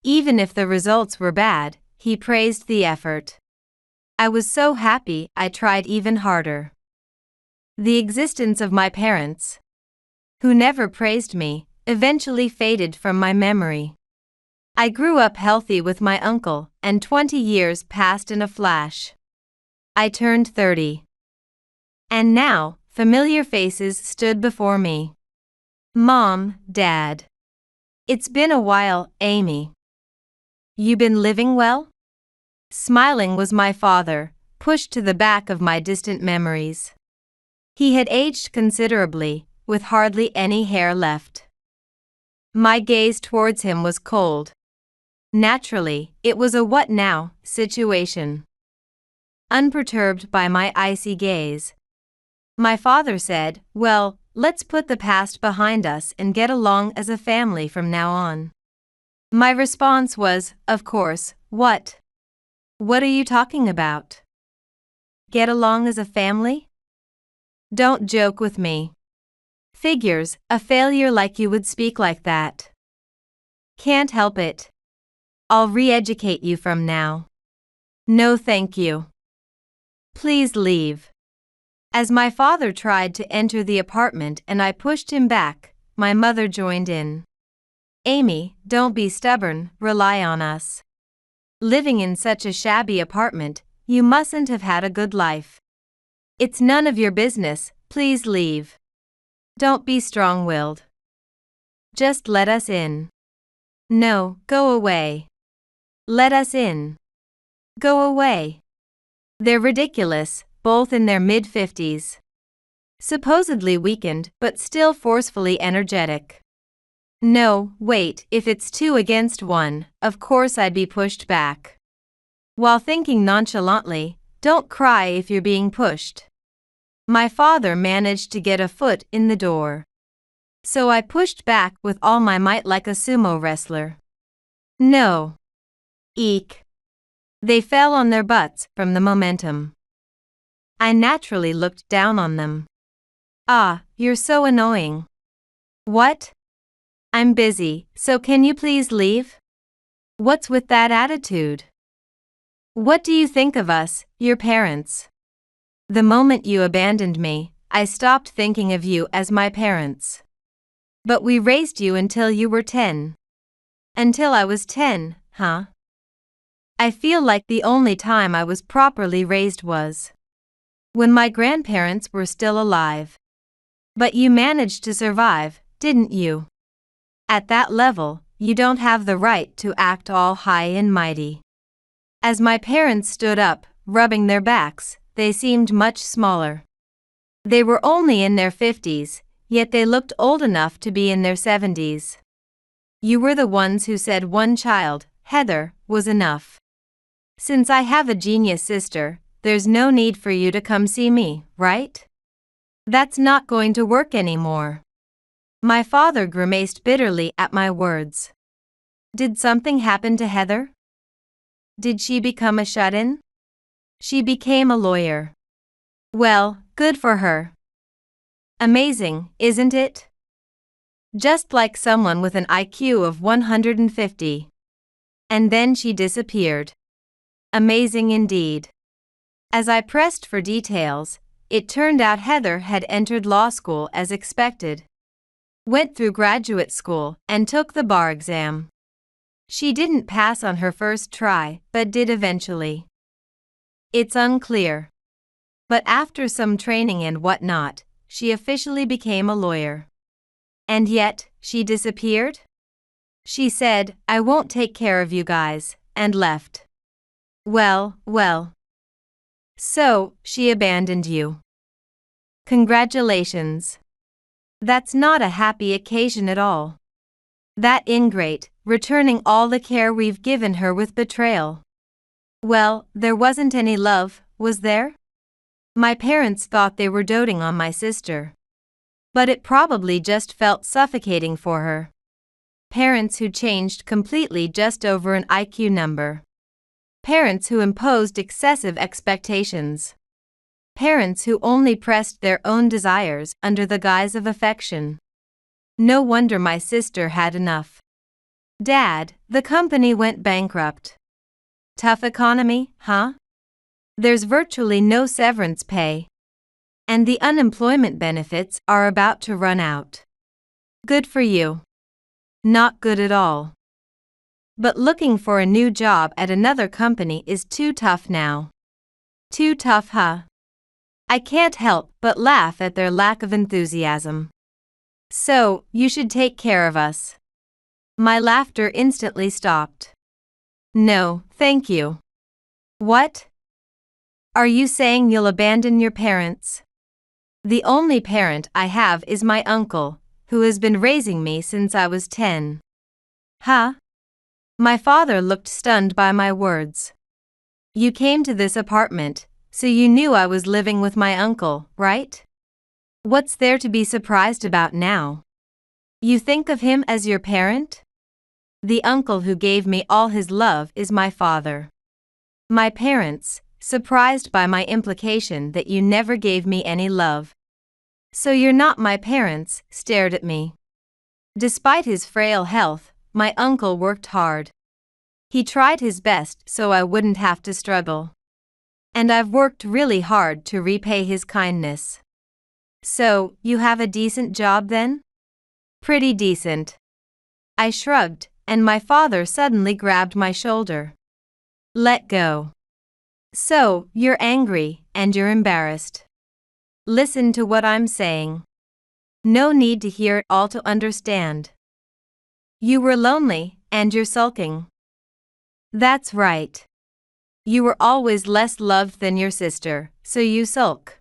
Even if the results were bad, he praised the effort. I was so happy I tried even harder. The existence of my parents, who never praised me, eventually faded from my memory. I grew up healthy with my uncle, and 20 years passed in a flash. I turned 30. And now, familiar faces stood before me. Mom, Dad. It's been a while, Amy. You been living well? Smiling was my father, pushed to the back of my distant memories. He had aged considerably, with hardly any hair left. My gaze towards him was cold. Naturally, it was a what now situation. Unperturbed by my icy gaze, my father said, well, let's put the past behind us and get along as a family from now on. My response was, of course, what? What are you talking about? Get along as a family? Don't joke with me. Figures, a failure like you would speak like that. Can't help it. I'll re-educate you from now. No thank you. Please leave. As my father tried to enter the apartment and I pushed him back, my mother joined in. Amy, don't be stubborn, rely on us. Living in such a shabby apartment, you mustn't have had a good life. It's none of your business, please leave. Don't be strong-willed. Just let us in. No, go away. Let us in. Go away. They're ridiculous, both in their mid-50s. Supposedly weakened, but still forcefully energetic. No, wait, if it's 2 against 1, of course I'd be pushed back. While thinking nonchalantly, don't cry if you're being pushed. My father managed to get a foot in the door. So I pushed back with all my might like a sumo wrestler. No. Eek. They fell on their butts from the momentum. I naturally looked down on them. Ah, you're so annoying. What? I'm busy, so can you please leave? What's with that attitude? What do you think of us, your parents? The moment you abandoned me, I stopped thinking of you as my parents. But we raised you until you were 10. Until I was 10, huh? I feel like the only time I was properly raised was when my grandparents were still alive. But you managed to survive, didn't you? At that level, you don't have the right to act all high and mighty. As my parents stood up, rubbing their backs, they seemed much smaller. They were only in their 50s, yet they looked old enough to be in their 70s. You were the ones who said one child, Heather, was enough. Since I have a genius sister, there's no need for you to come see me, right? That's not going to work anymore. My father grimaced bitterly at my words. Did something happen to Heather? Did she become a shut-in? She became a lawyer. Well, good for her. Amazing, isn't it? Just like someone with an IQ of 150. And then she disappeared. Amazing indeed. As I pressed for details, it turned out Heather had entered law school as expected. Went through graduate school and took the bar exam. She didn't pass on her first try, but did eventually. It's unclear. But after some training and whatnot, she officially became a lawyer. And yet, she disappeared? She said, "I won't take care of you guys," and left. Well. So, she abandoned you. Congratulations. That's not a happy occasion at all. That ingrate, returning all the care we've given her with betrayal. Well, there wasn't any love, was there? My parents thought they were doting on my sister. But it probably just felt suffocating for her. Parents who changed completely just over an IQ number. Parents who imposed excessive expectations. Parents who only pressed their own desires under the guise of affection. No wonder my sister had enough. Dad, the company went bankrupt. Tough economy, huh? There's virtually no severance pay. And the unemployment benefits are about to run out. Good for you. Not good at all. But looking for a new job at another company is too tough now. Too tough, huh? I can't help but laugh at their lack of enthusiasm. So, you should take care of us. My laughter instantly stopped. No, thank you. What? Are you saying you'll abandon your parents? The only parent I have is my uncle, who has been raising me since I was 10. Huh? My father looked stunned by my words. You came to this apartment, so you knew I was living with my uncle, right? What's there to be surprised about now? You think of him as your parent? The uncle who gave me all his love is my father. My parents, surprised by my implication that you never gave me any love. So you're not my parents, stared at me. Despite his frail health, my uncle worked hard. He tried his best so I wouldn't have to struggle. And I've worked really hard to repay his kindness. So, you have a decent job then? Pretty decent. I shrugged, and my father suddenly grabbed my shoulder. Let go. So, you're angry, and you're embarrassed. Listen to what I'm saying. No need to hear it all to understand. You were lonely, and you're sulking. That's right. You were always less loved than your sister, so you sulk.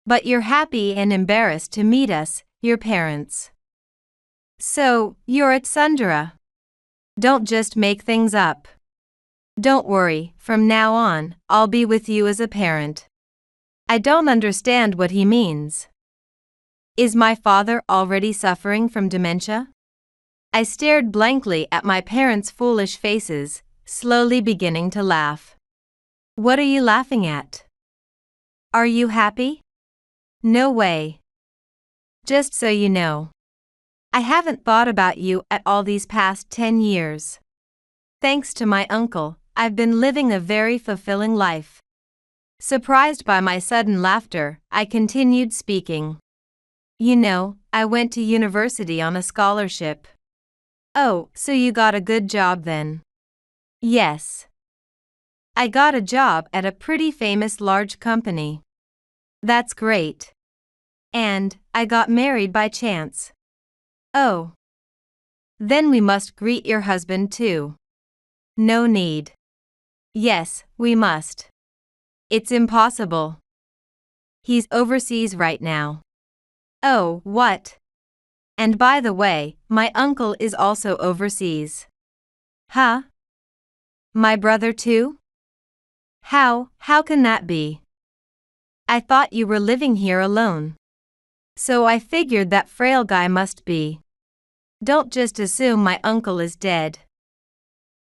But you're happy and embarrassed to meet us, your parents. So, you're at Sundara. Don't just make things up. Don't worry, from now on, I'll be with you as a parent. I don't understand what he means. Is my father already suffering from dementia? I stared blankly at my parents' foolish faces, slowly beginning to laugh. What are you laughing at? Are you happy? No way. Just so you know, I haven't thought about you at all these past 10 years. Thanks to my uncle, I've been living a very fulfilling life. Surprised by my sudden laughter, I continued speaking. You know, I went to university on a scholarship. Oh, so you got a good job then? Yes. I got a job at a pretty famous large company. That's great. And I got married by chance. Oh. Then we must greet your husband too. No need. Yes, we must. It's impossible. He's overseas right now. Oh, what? And by the way, my uncle is also overseas. Huh? My brother too? How can that be? I thought you were living here alone. So I figured that frail guy must be. Don't just assume my uncle is dead.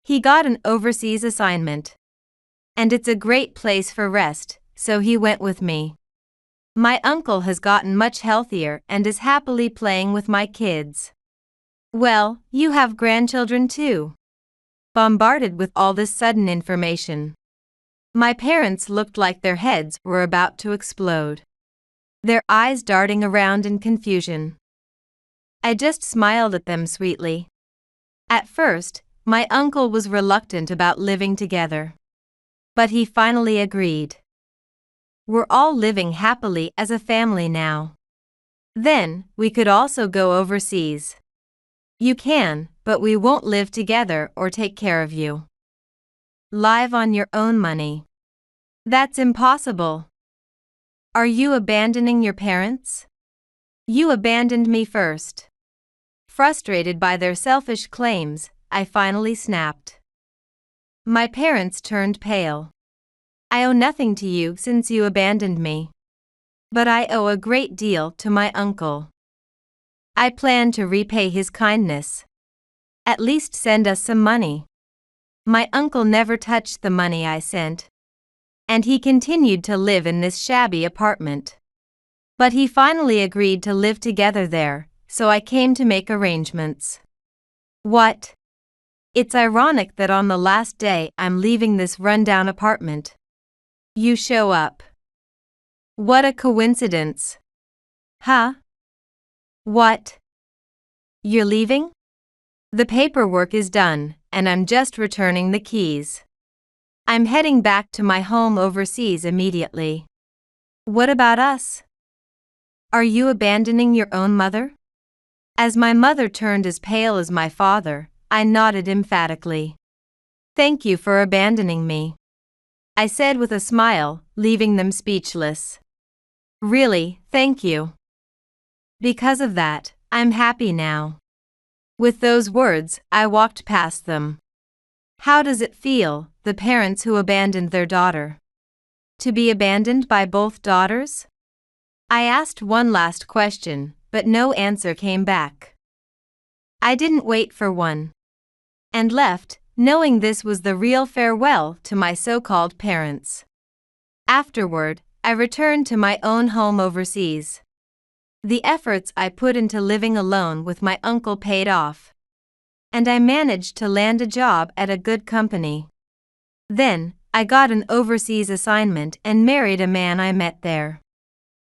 He got an overseas assignment. And it's a great place for rest, so he went with me. My uncle has gotten much healthier and is happily playing with my kids. Well, you have grandchildren too. Bombarded with all this sudden information, my parents looked like their heads were about to explode, their eyes darting around in confusion. I just smiled at them sweetly. At first, my uncle was reluctant about living together. But he finally agreed. We're all living happily as a family now. Then, we could also go overseas. You can, but we won't live together or take care of you. Live on your own money. That's impossible. Are you abandoning your parents? You abandoned me first. Frustrated by their selfish claims, I finally snapped. My parents turned pale. I owe nothing to you since you abandoned me. But I owe a great deal to my uncle. I plan to repay his kindness. At least send us some money. My uncle never touched the money I sent. And he continued to live in this shabby apartment. But he finally agreed to live together there, so I came to make arrangements. What? It's ironic that on the last day I'm leaving this rundown apartment, you show up. What a coincidence. Huh? What? You're leaving? The paperwork is done, and I'm just returning the keys. I'm heading back to my home overseas immediately. What about us? Are you abandoning your own mother? As my mother turned as pale as my father, I nodded emphatically. Thank you for abandoning me, I said with a smile, leaving them speechless. Really, thank you. Because of that, I'm happy now. With those words, I walked past them. How does it feel, the parents who abandoned their daughter? To be abandoned by both daughters? I asked one last question, but no answer came back. I didn't wait for one. And left, knowing this was the real farewell to my so-called parents. Afterward, I returned to my own home overseas. The efforts I put into living alone with my uncle paid off. And I managed to land a job at a good company. Then, I got an overseas assignment and married a man I met there.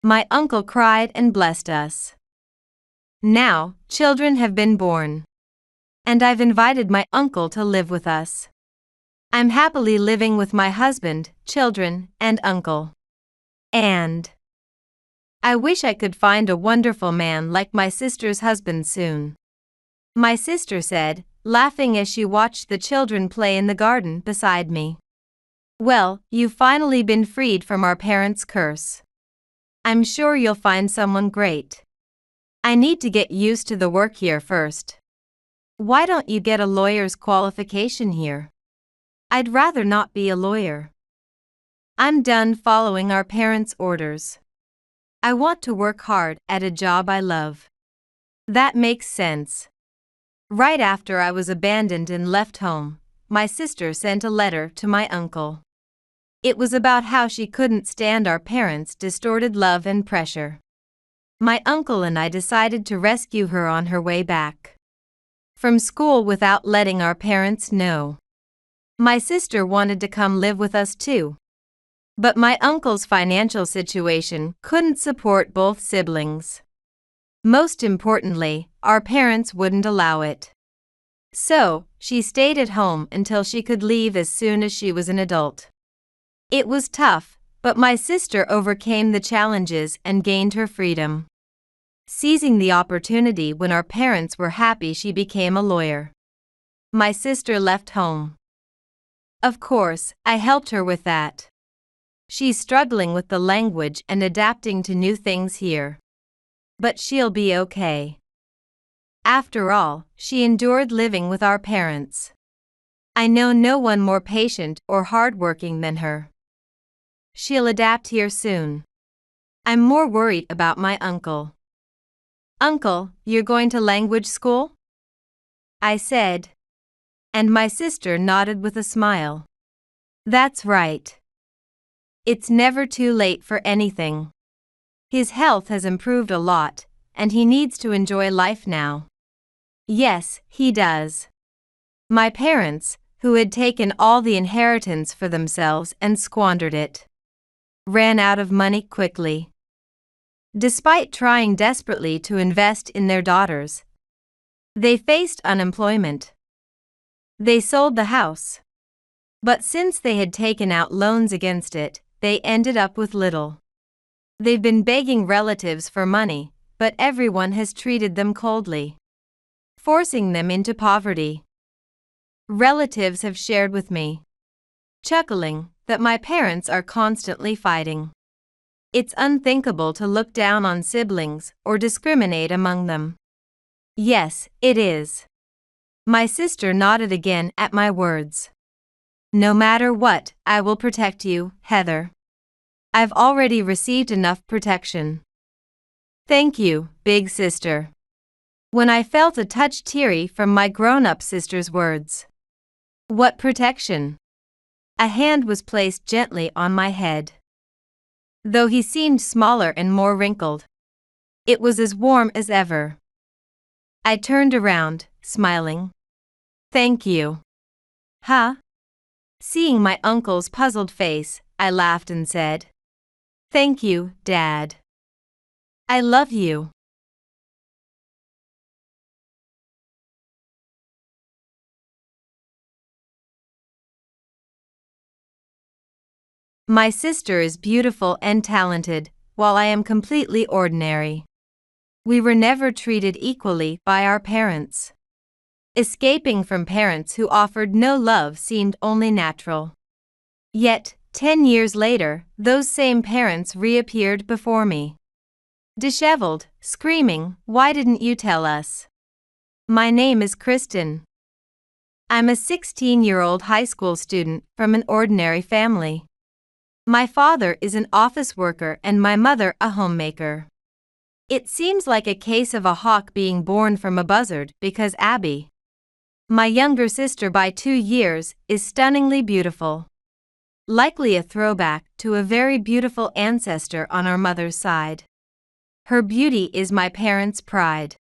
My uncle cried and blessed us. Now, children have been born. And I've invited my uncle to live with us. I'm happily living with my husband, children, and uncle. And I wish I could find a wonderful man like my sister's husband soon. My sister said, laughing as she watched the children play in the garden beside me. Well, you've finally been freed from our parents' curse. I'm sure you'll find someone great. I need to get used to the work here first. Why don't you get a lawyer's qualification here? I'd rather not be a lawyer. I'm done following our parents' orders. I want to work hard at a job I love. That makes sense. Right after I was abandoned and left home, my sister sent a letter to my uncle. It was about how she couldn't stand our parents' distorted love and pressure. My uncle and I decided to rescue her on her way back from school without letting our parents know. My sister wanted to come live with us too. But my uncle's financial situation couldn't support both siblings. Most importantly, our parents wouldn't allow it. So, she stayed at home until she could leave as soon as she was an adult. It was tough, but my sister overcame the challenges and gained her freedom. Seizing the opportunity when our parents were happy, she became a lawyer. My sister left home. Of course, I helped her with that. She's struggling with the language and adapting to new things here. But she'll be okay. After all, she endured living with our parents. I know no one more patient or hardworking than her. She'll adapt here soon. I'm more worried about my uncle. "Uncle, you're going to language school?" I said. And my sister nodded with a smile. "That's right. It's never too late for anything. His health has improved a lot, and he needs to enjoy life now." Yes, he does. My parents, who had taken all the inheritance for themselves and squandered it, ran out of money quickly. Despite trying desperately to invest in their daughters, they faced unemployment. They sold the house. But since they had taken out loans against it, they ended up with little. They've been begging relatives for money, but everyone has treated them coldly, forcing them into poverty. Relatives have shared with me, chuckling, that my parents are constantly fighting. It's unthinkable to look down on siblings or discriminate among them. Yes, it is. My sister nodded again at my words. No matter what, I will protect you, Heather. I've already received enough protection. Thank you, big sister. When I felt a touch teary from my grown-up sister's words. What protection? A hand was placed gently on my head. Though he seemed smaller and more wrinkled, it was as warm as ever. I turned around, smiling. Thank you. Huh? Seeing my uncle's puzzled face, I laughed and said, Thank you, Dad. I love you. My sister is beautiful and talented, while I am completely ordinary. We were never treated equally by our parents. Escaping from parents who offered no love seemed only natural. Yet, 10 years later, those same parents reappeared before me. Disheveled, screaming, "Why didn't you tell us? My name is Kristen. I'm a 16-year-old high school student from an ordinary family. My father is an office worker and my mother a homemaker. It seems like a case of a hawk being born from a buzzard because Abby, my younger sister by 2 years, is stunningly beautiful. Likely a throwback to a very beautiful ancestor on our mother's side. Her beauty is my parents' pride.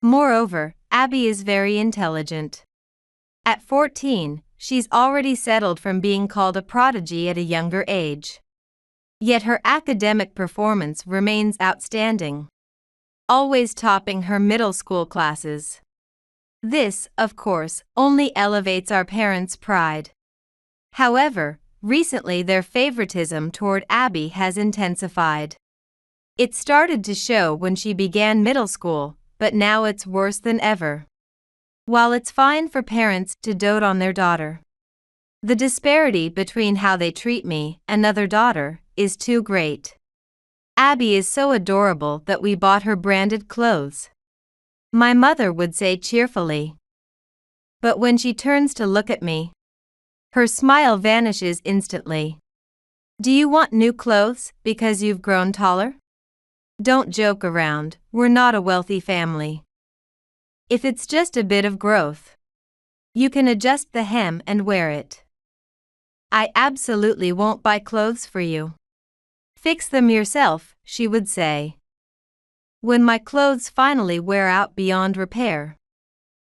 Moreover, Abby is very intelligent. At 14, she's already settled from being called a prodigy at a younger age. Yet her academic performance remains outstanding, always topping her middle school classes. This, of course, only elevates our parents' pride. However, recently their favoritism toward Abby has intensified. It started to show when she began middle school, but now it's worse than ever. While it's fine for parents to dote on their daughter, the disparity between how they treat me, another daughter, is too great. Abby is so adorable that we bought her branded clothes, my mother would say cheerfully. But when she turns to look at me, her smile vanishes instantly. Do you want new clothes because you've grown taller? Don't joke around, we're not a wealthy family. If it's just a bit of growth, you can adjust the hem and wear it. I absolutely won't buy clothes for you. Fix them yourself, she would say. When my clothes finally wear out beyond repair,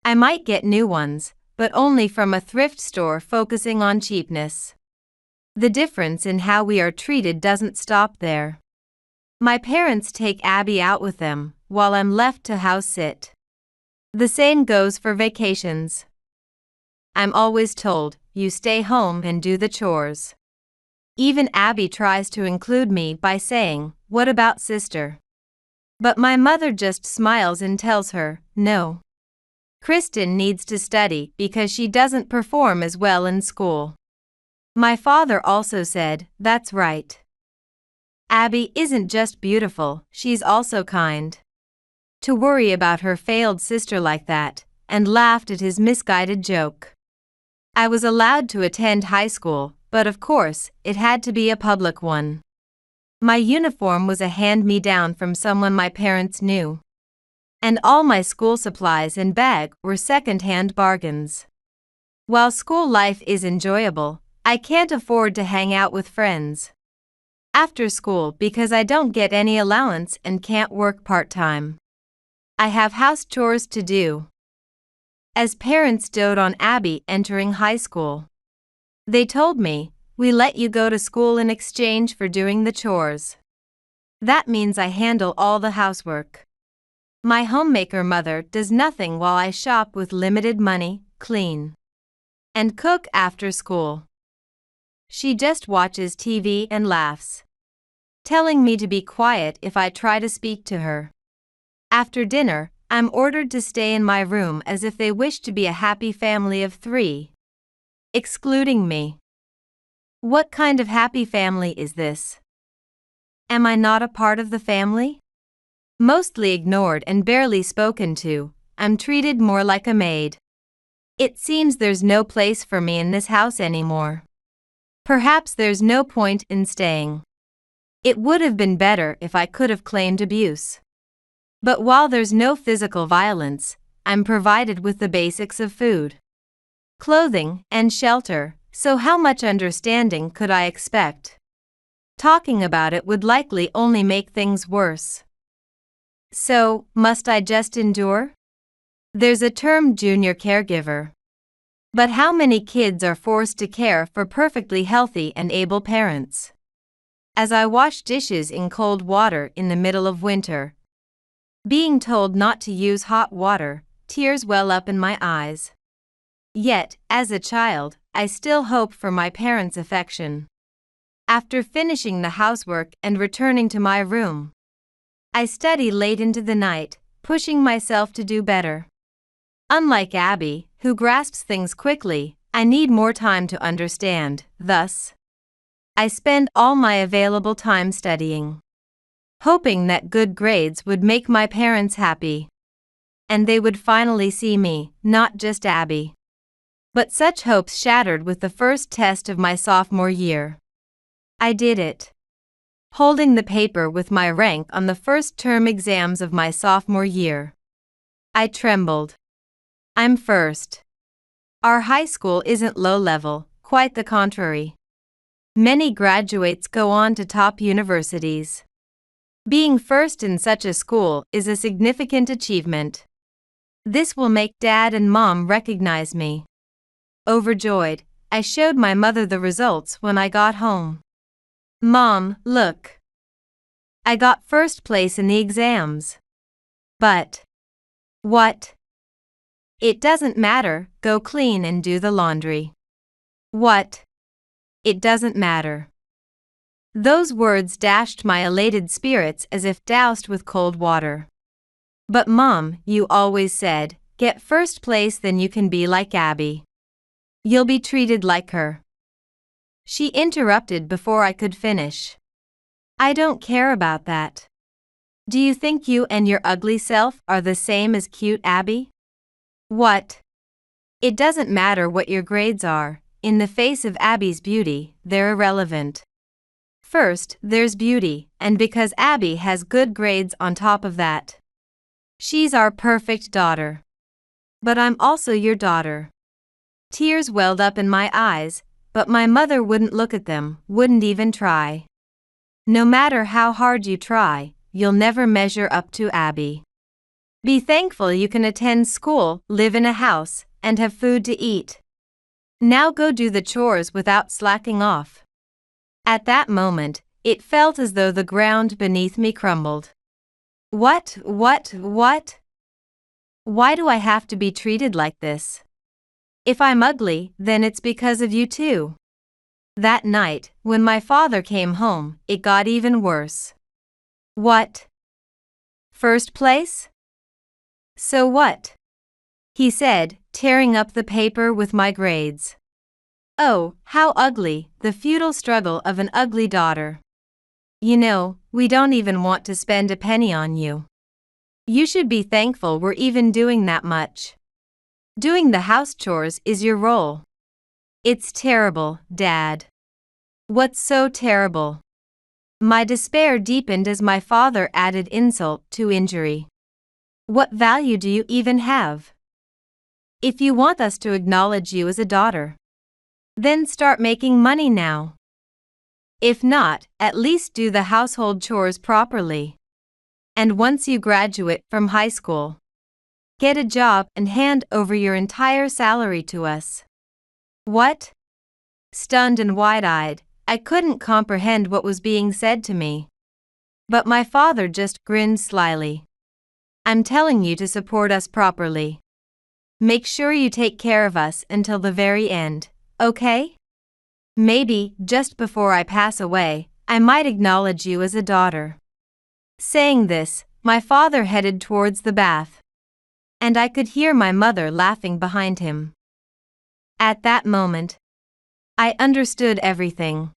I might get new ones, but only from a thrift store focusing on cheapness. The difference in how we are treated doesn't stop there. My parents take Abby out with them, while I'm left to house sit. The same goes for vacations. I'm always told, you stay home and do the chores. Even Abby tries to include me by saying, what about sister? But my mother just smiles and tells her, no. Kristen needs to study because she doesn't perform as well in school. My father also said, that's right. Abby isn't just beautiful, she's also kind. To worry about her failed sister like that, and laughed at his misguided joke. I was allowed to attend high school, but of course, it had to be a public one. My uniform was a hand-me-down from someone my parents knew. And all my school supplies and bag were second-hand bargains. While school life is enjoyable, I can't afford to hang out with friends after school because I don't get any allowance and can't work part-time. I have house chores to do. As parents dote on Abby entering high school, they told me, "We let you go to school in exchange for doing the chores." That means I handle all the housework. My homemaker mother does nothing while I shop with limited money, clean, and cook after school. She just watches TV and laughs, telling me to be quiet if I try to speak to her. After dinner, I'm ordered to stay in my room as if they wish to be a happy family of 3, excluding me. What kind of happy family is this? Am I not a part of the family? Mostly ignored and barely spoken to, I'm treated more like a maid. It seems there's no place for me in this house anymore. Perhaps there's no point in staying. It would have been better if I could have claimed abuse. But while there's no physical violence, I'm provided with the basics of food, clothing, and shelter, so how much understanding could I expect? Talking about it would likely only make things worse. So, must I just endure? There's a term junior caregiver. But how many kids are forced to care for perfectly healthy and able parents? As I wash dishes in cold water in the middle of winter, being told not to use hot water, tears well up in my eyes. Yet, as a child, I still hope for my parents' affection. After finishing the housework and returning to my room, I study late into the night, pushing myself to do better. Unlike Abby, who grasps things quickly, I need more time to understand. Thus, I spend all my available time studying, hoping that good grades would make my parents happy, and they would finally see me, not just Abby. But such hopes shattered with the first test of my sophomore year. I did it, holding the paper with my rank on the first term exams of my sophomore year. I trembled. I'm first. Our high school isn't low level, quite the contrary. Many graduates go on to top universities. Being first in such a school is a significant achievement. This will make Dad and Mom recognize me. Overjoyed, I showed my mother the results when I got home. "Mom, look. I got first place in the exams." "But what?" "It doesn't matter, go clean and do the laundry." "What?" "It doesn't matter." Those words dashed my elated spirits as if doused with cold water. "But Mom, you always said, get first place then you can be like Abby. You'll be treated like her." She interrupted before I could finish. "I don't care about that. Do you think you and your ugly self are the same as cute Abby?" "What?" "It doesn't matter what your grades are, in the face of Abby's beauty, they're irrelevant. First, there's beauty, and because Abby has good grades on top of that, she's our perfect daughter. But I'm also your daughter." Tears welled up in my eyes, but my mother wouldn't look at them, wouldn't even try. No matter how hard you try, you'll never measure up to Abby. Be thankful you can attend school, live in a house, and have food to eat. Now go do the chores without slacking off. At that moment, it felt as though the ground beneath me crumbled. What? Why do I have to be treated like this? If I'm ugly, then it's because of you too. That night, when my father came home, it got even worse. "What? First place? So what?" he said, tearing up the paper with my grades. Oh, how ugly, the futile struggle of an ugly daughter. "You know, we don't even want to spend a penny on you. You should be thankful we're even doing that much. Doing the house chores is your role." "It's terrible, Dad." "What's so terrible?" My despair deepened as my father added insult to injury. What value do you even have? If you want us to acknowledge you as a daughter, then start making money now. If not, at least do the household chores properly. And once you graduate from high school, get a job and hand over your entire salary to us. What? Stunned and wide-eyed, I couldn't comprehend what was being said to me. But my father just grinned slyly. I'm telling you to support us properly. Make sure you take care of us until the very end, okay? Maybe, just before I pass away, I might acknowledge you as a daughter. Saying this, my father headed towards the bath. And I could hear my mother laughing behind him. At that moment, I understood everything.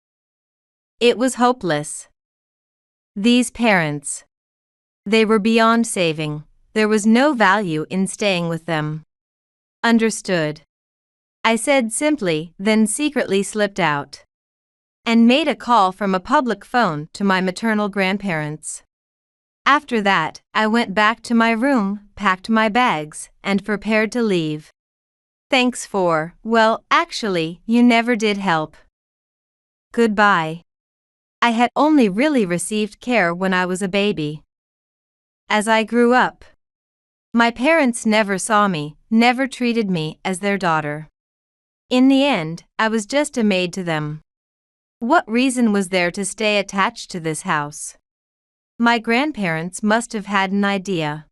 It was hopeless. These parents. They were beyond saving. There was no value in staying with them. Understood. I said simply, then secretly slipped out. And made a call from a public phone to my maternal grandparents. After that, I went back to my room, packed my bags, and prepared to leave. Thanks for, well, actually, you never did help. Goodbye. I had only really received care when I was a baby. As I grew up, my parents never saw me, never treated me as their daughter. In the end, I was just a maid to them. What reason was there to stay attached to this house? My grandparents must have had an idea.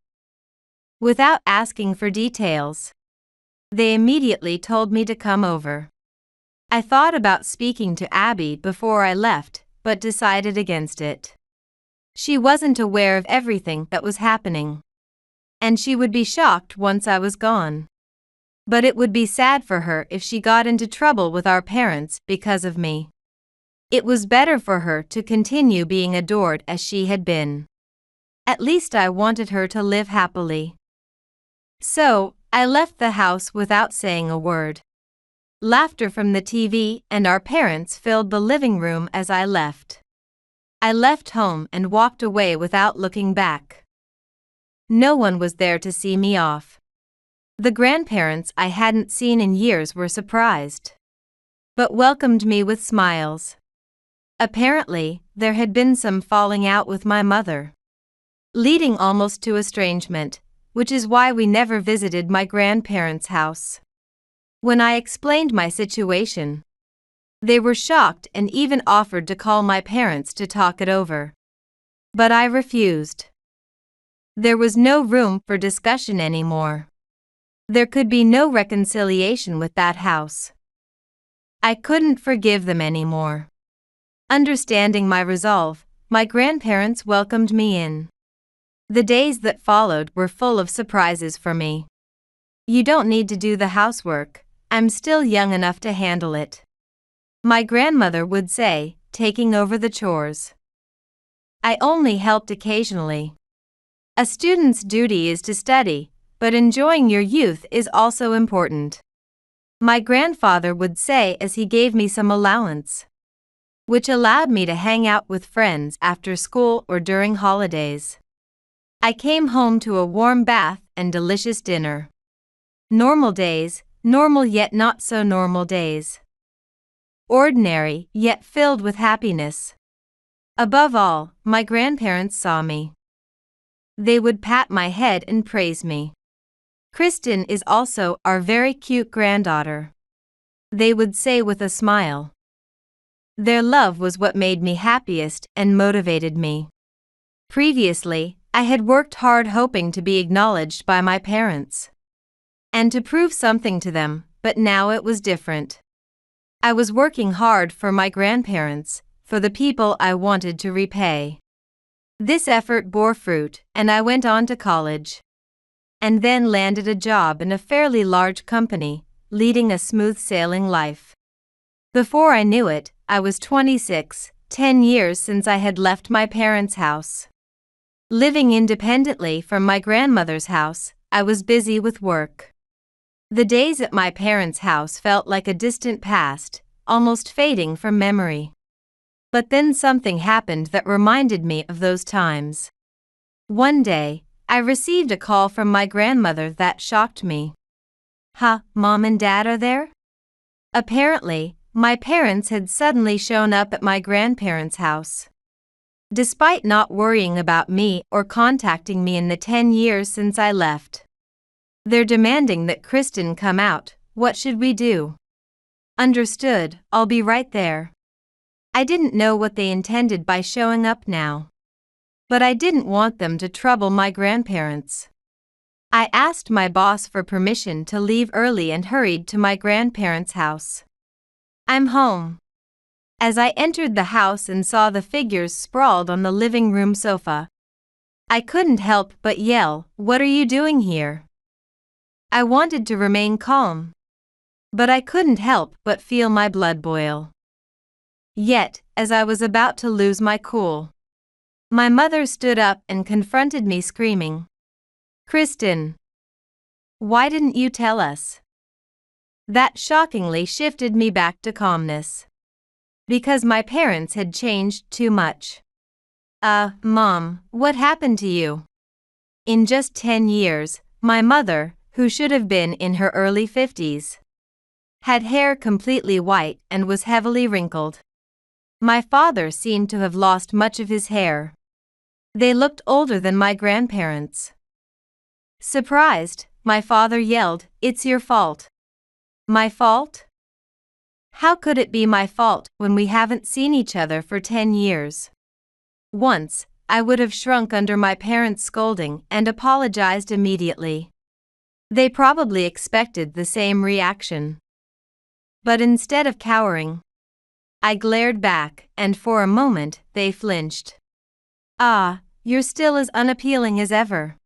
Without asking for details, they immediately told me to come over. I thought about speaking to Abby before I left, but decided against it. She wasn't aware of everything that was happening. And she would be shocked once I was gone. But it would be sad for her if she got into trouble with our parents because of me. It was better for her to continue being adored as she had been. At least I wanted her to live happily. So, I left the house without saying a word. Laughter from the TV and our parents filled the living room as I left. I left home and walked away without looking back. No one was there to see me off. The grandparents I hadn't seen in years were surprised, but welcomed me with smiles. Apparently, there had been some falling out with my mother, leading almost to estrangement, which is why we never visited my grandparents' house. When I explained my situation, they were shocked and even offered to call my parents to talk it over. But I refused. There was no room for discussion anymore. There could be no reconciliation with that house. I couldn't forgive them anymore. Understanding my resolve, my grandparents welcomed me in. The days that followed were full of surprises for me. You don't need to do the housework, I'm still young enough to handle it. My grandmother would say, taking over the chores. I only helped occasionally. A student's duty is to study, but enjoying your youth is also important. My grandfather would say as he gave me some allowance, which allowed me to hang out with friends after school or during holidays. I came home to a warm bath and delicious dinner. Normal days, normal yet not so normal days. Ordinary, yet filled with happiness. Above all, my grandparents saw me. They would pat my head and praise me. Kristen is also our very cute granddaughter, they would say with a smile. Their love was what made me happiest and motivated me. Previously, I had worked hard hoping to be acknowledged by my parents and to prove something to them, but now it was different. I was working hard for my grandparents, for the people I wanted to repay. This effort bore fruit, and I went on to college. And then landed a job in a fairly large company, leading a smooth-sailing life. Before I knew it, I was 26, 10 years since I had left my parents' house. Living independently from my grandmother's house, I was busy with work. The days at my parents' house felt like a distant past, almost fading from memory. But then something happened that reminded me of those times. One day, I received a call from my grandmother that shocked me. Huh, Mom and Dad are there? Apparently, my parents had suddenly shown up at my grandparents' house. Despite not worrying about me or contacting me in the 10 years since I left. They're demanding that Kristen come out. What should we do? Understood, I'll be right there. I didn't know what they intended by showing up now. But I didn't want them to trouble my grandparents. I asked my boss for permission to leave early and hurried to my grandparents' house. I'm home. As I entered the house and saw the figures sprawled on the living room sofa, I couldn't help but yell, "What are you doing here?" I wanted to remain calm, but I couldn't help but feel my blood boil. Yet, as I was about to lose my cool, my mother stood up and confronted me screaming, "Kristen, why didn't you tell us?" That shockingly shifted me back to calmness. Because my parents had changed too much. Mom, what happened to you? In just 10 years, my mother, who should have been in her early 50s, had hair completely white and was heavily wrinkled. My father seemed to have lost much of his hair. They looked older than my grandparents. Surprised, my father yelled, "It's your fault." My fault? How could it be my fault when we haven't seen each other for 10 years? Once, I would have shrunk under my parents' scolding and apologized immediately. They probably expected the same reaction. But instead of cowering, I glared back, and for a moment, they flinched. You're still as unappealing as ever.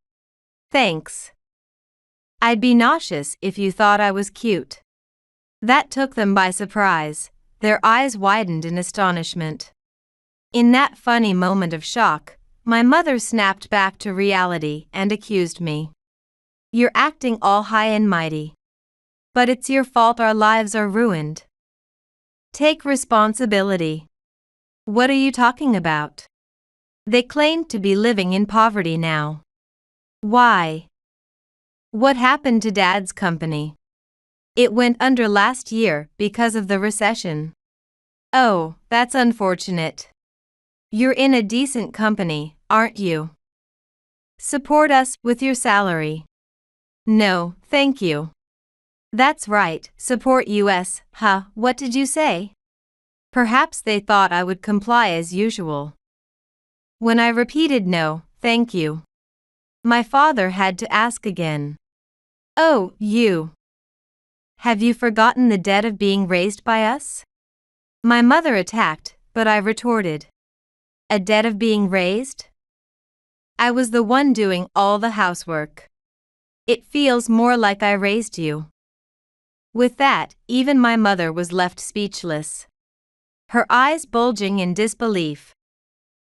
Thanks. I'd be nauseous if you thought I was cute. That took them by surprise. Their eyes widened in astonishment. In that funny moment of shock, my mother snapped back to reality and accused me. "You're acting all high and mighty. But it's your fault our lives are ruined. Take responsibility." What are you talking about? They claim to be living in poverty now. Why? What happened to Dad's company? It went under last year because of the recession. Oh, that's unfortunate. You're in a decent company, aren't you? Support us with your salary. No, thank you. That's right, support us, huh? What did you say? Perhaps they thought I would comply as usual. When I repeated no, thank you, my father had to ask again. Oh, you. Have you forgotten the debt of being raised by us? My mother attacked, but I retorted. A debt of being raised? I was the one doing all the housework. It feels more like I raised you. With that, even my mother was left speechless. Her eyes bulging in disbelief.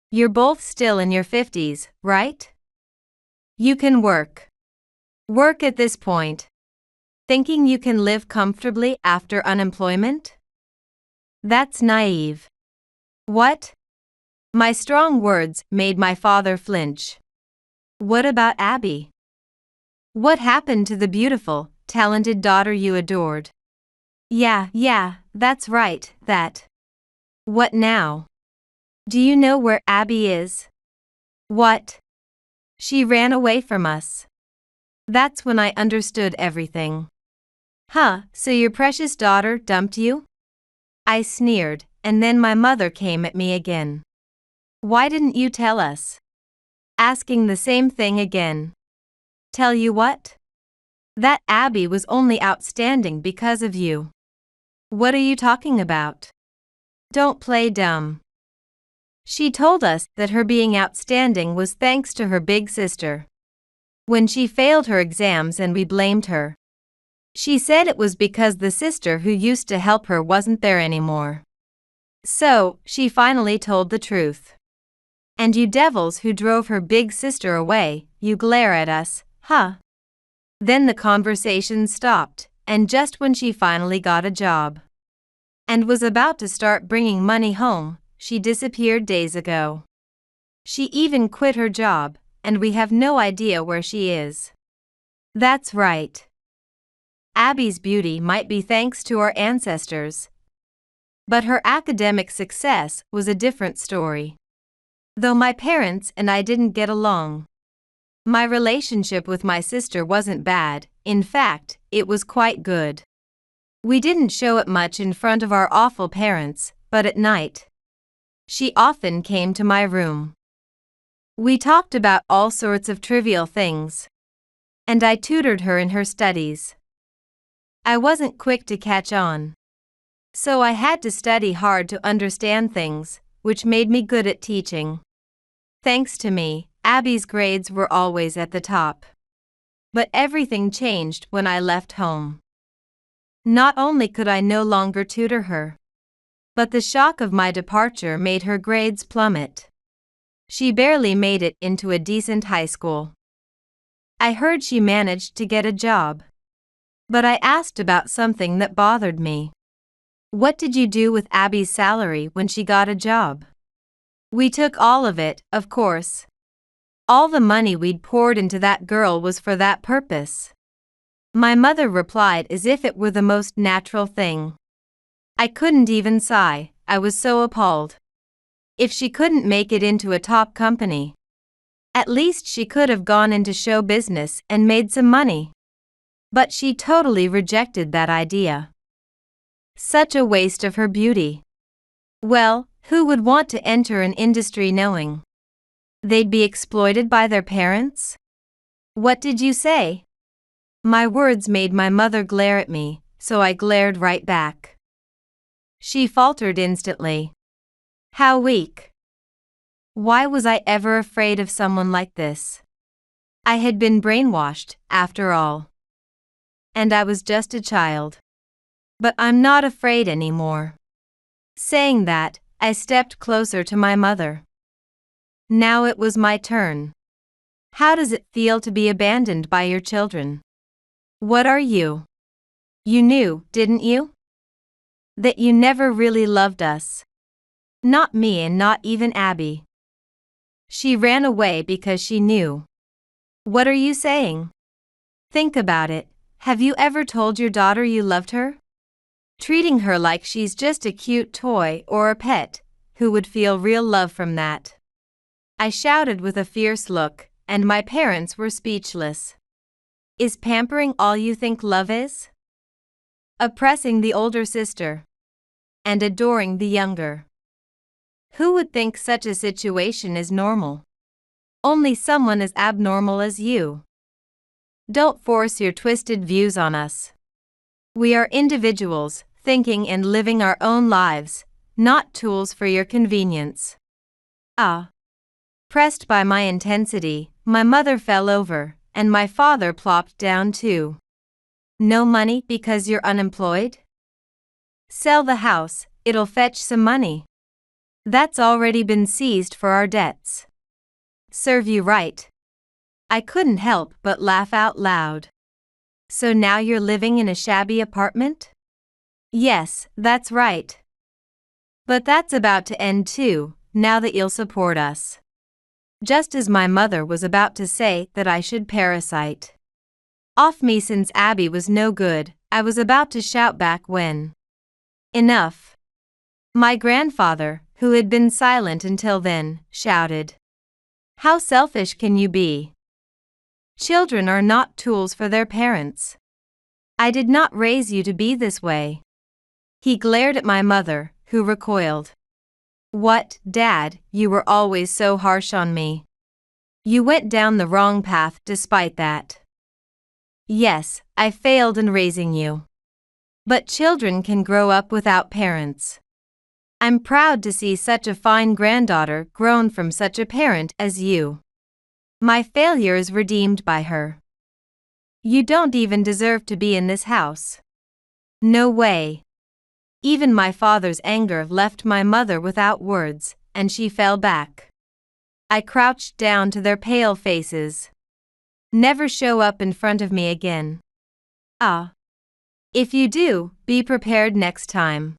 You're both still in your 50s, right? You can work. Work at this point. Thinking you can live comfortably after unemployment? That's naive. What? My strong words made my father flinch. What about Abby? What happened to the beautiful, talented daughter you adored? Yeah, that's right, that. What now? Do you know where Abby is? What? She ran away from us. That's when I understood everything. Huh, so your precious daughter dumped you? I sneered, and then my mother came at me again. Why didn't you tell us? Asking the same thing again. Tell you what? That Abby was only outstanding because of you. What are you talking about? Don't play dumb. She told us that her being outstanding was thanks to her big sister. When she failed her exams and we blamed her, she said it was because the sister who used to help her wasn't there anymore. So, she finally told the truth. And you devils who drove her big sister away, you glare at us, huh? Then the conversation stopped, and just when she finally got a job and was about to start bringing money home, she disappeared days ago. She even quit her job, and we have no idea where she is. That's right. Abby's beauty might be thanks to our ancestors. But her academic success was a different story. Though my parents and I didn't get along, my relationship with my sister wasn't bad. In fact, it was quite good. We didn't show it much in front of our awful parents, but at night, she often came to my room. We talked about all sorts of trivial things, and I tutored her in her studies. I wasn't quick to catch on, so I had to study hard to understand things, which made me good at teaching. Thanks to me, Abby's grades were always at the top. But everything changed when I left home. Not only could I no longer tutor her, but the shock of my departure made her grades plummet. She barely made it into a decent high school. I heard she managed to get a job, but I asked about something that bothered me. What did you do with Abby's salary when she got a job? We took all of it, of course. All the money we'd poured into that girl was for that purpose. My mother replied as if it were the most natural thing. I couldn't even sigh, I was so appalled. If she couldn't make it into a top company, at least she could have gone into show business and made some money. But she totally rejected that idea. Such a waste of her beauty. Well, who would want to enter an industry knowing they'd be exploited by their parents? What did you say? My words made my mother glare at me, so I glared right back. She faltered instantly. How weak. Why was I ever afraid of someone like this? I had been brainwashed, after all. And I was just a child. But I'm not afraid anymore. Saying that, I stepped closer to my mother. Now it was my turn. How does it feel to be abandoned by your children? What are you? You knew, didn't you? That you never really loved us. Not me and not even Abby. She ran away because she knew. What are you saying? Think about it. Have you ever told your daughter you loved her? Treating her like she's just a cute toy or a pet, who would feel real love from that? I shouted with a fierce look, and my parents were speechless. Is pampering all you think love is? Oppressing the older sister and adoring the younger. Who would think such a situation is normal? Only someone as abnormal as you. Don't force your twisted views on us. We are individuals, thinking and living our own lives, not tools for your convenience. Pressed by my intensity, my mother fell over, and my father plopped down too. No money because you're unemployed? Sell the house, it'll fetch some money. That's already been seized for our debts. Serve you right. I couldn't help but laugh out loud. So now you're living in a shabby apartment? Yes, that's right. But that's about to end too, now that you'll support us. Just as my mother was about to say that I should parasite off me since Abby was no good, I was about to shout back when enough. My grandfather, who had been silent until then, shouted. How selfish can you be? Children are not tools for their parents. I did not raise you to be this way. He glared at my mother, who recoiled. What, Dad, you were always so harsh on me. You went down the wrong path despite that. Yes, I failed in raising you. But children can grow up without parents. I'm proud to see such a fine granddaughter grown from such a parent as you. My failure is redeemed by her. You don't even deserve to be in this house. No way. Even my father's anger left my mother without words, and she fell back. I crouched down to their pale faces. Never show up in front of me again. If you do, be prepared next time.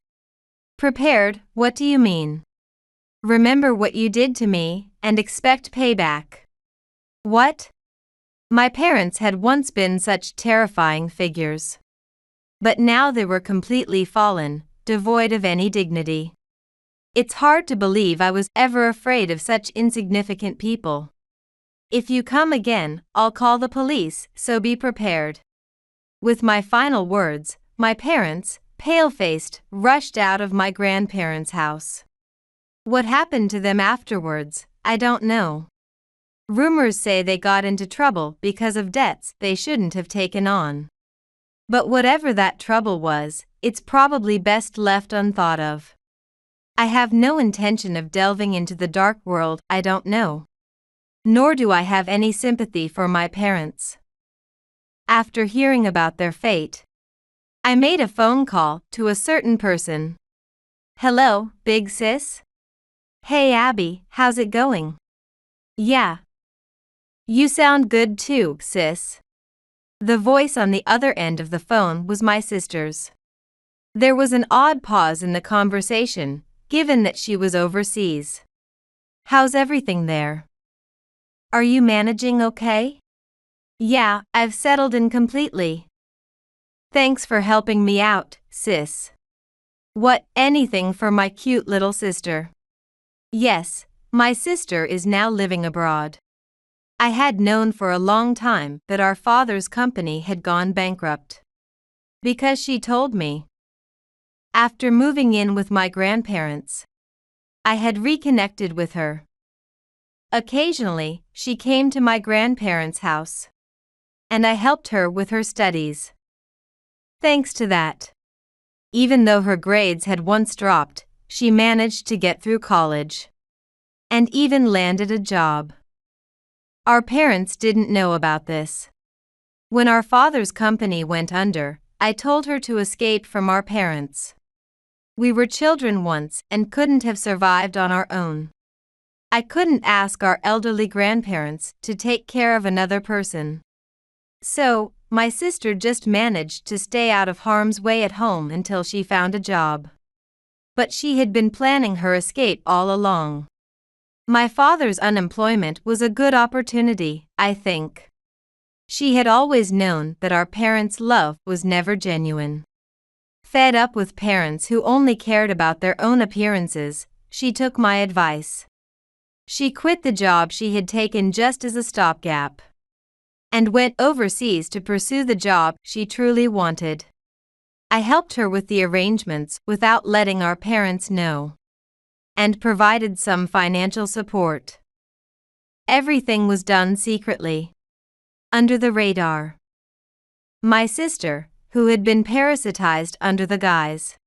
Prepared, what do you mean? Remember what you did to me, and expect payback. What? My parents had once been such terrifying figures. But now they were completely fallen, devoid of any dignity. It's hard to believe I was ever afraid of such insignificant people. If you come again, I'll call the police, so be prepared. With my final words, my parents, pale-faced, rushed out of my grandparents' house. What happened to them afterwards, I don't know. Rumors say they got into trouble because of debts they shouldn't have taken on. But whatever that trouble was, it's probably best left unthought of. I have no intention of delving into the dark world I don't know. Nor do I have any sympathy for my parents. After hearing about their fate, I made a phone call to a certain person. Hello, big sis? Hey Abby, how's it going? Yeah. You sound good too, sis. The voice on the other end of the phone was my sister's. There was an odd pause in the conversation, given that she was overseas. How's everything there? Are you managing okay? Yeah, I've settled in completely. Thanks for helping me out, sis. What, anything for my cute little sister? Yes, my sister is now living abroad. I had known for a long time that our father's company had gone bankrupt. Because she told me. After moving in with my grandparents, I had reconnected with her. Occasionally, she came to my grandparents' house, and I helped her with her studies. Thanks to that, even though her grades had once dropped, she managed to get through college and even landed a job. Our parents didn't know about this. When our father's company went under, I told her to escape from our parents. We were children once and couldn't have survived on our own. I couldn't ask our elderly grandparents to take care of another person. So, my sister just managed to stay out of harm's way at home until she found a job. But she had been planning her escape all along. My father's unemployment was a good opportunity, I think. She had always known that our parents' love was never genuine. Fed up with parents who only cared about their own appearances, she took my advice. She quit the job she had taken just as a stopgap and went overseas to pursue the job she truly wanted. I helped her with the arrangements without letting our parents know, and provided some financial support. Everything was done secretly, under the radar. My sister, who had been parasitized under the guise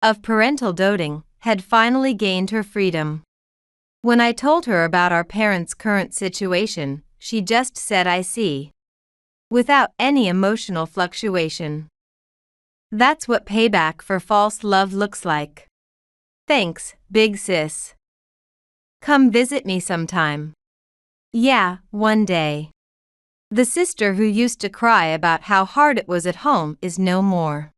of parental doting, had finally gained her freedom. When I told her about our parents' current situation, she just said I see, without any emotional fluctuation. That's what payback for false love looks like. Thanks, big sis. Come visit me sometime. Yeah, one day. The sister who used to cry about how hard it was at home is no more.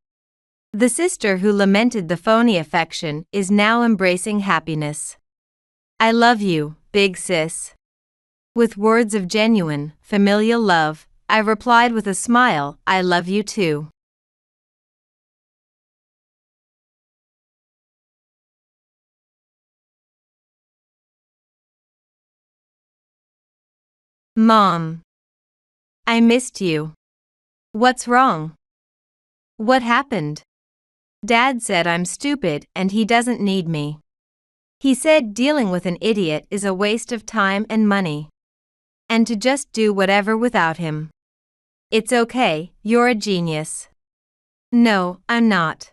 The sister who lamented the phony affection is now embracing happiness. I love you, big sis. With words of genuine, familial love, I replied with a smile, I love you too. Mom. I missed you. What's wrong? What happened? Dad said I'm stupid and he doesn't need me. He said dealing with an idiot is a waste of time and money, and to just do whatever without him. It's okay, you're a genius. No, I'm not.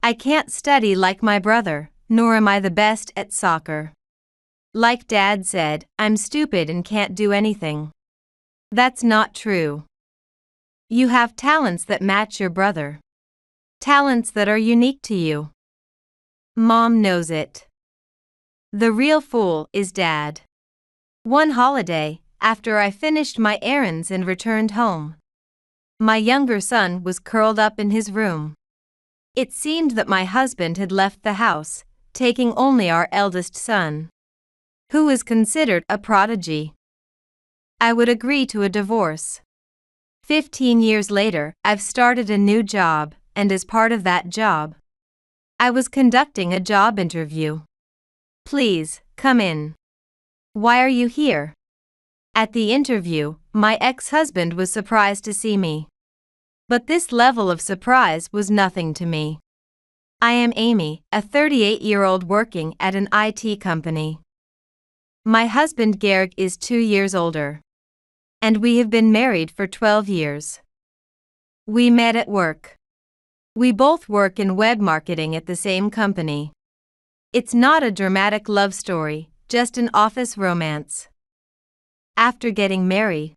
I can't study like my brother, nor am I the best at soccer. Like Dad said, I'm stupid and can't do anything. That's not true. You have talents that match your brother. Talents that are unique to you. Mom knows it. The real fool is Dad. One holiday, after I finished my errands and returned home, my younger son was curled up in his room. It seemed that my husband had left the house, taking only our eldest son, who is considered a prodigy. I would agree to a divorce. 15 years later, I've started a new job, and as part of that job, I was conducting a job interview. Please, come in. Why are you here? At the interview, my ex-husband was surprised to see me. But this level of surprise was nothing to me. I am Amy, a 38-year-old working at an IT company. My husband Georg is 2 years older. And we have been married for 12 years. We met at work. We both work in web marketing at the same company. It's not a dramatic love story, just an office romance. After getting married,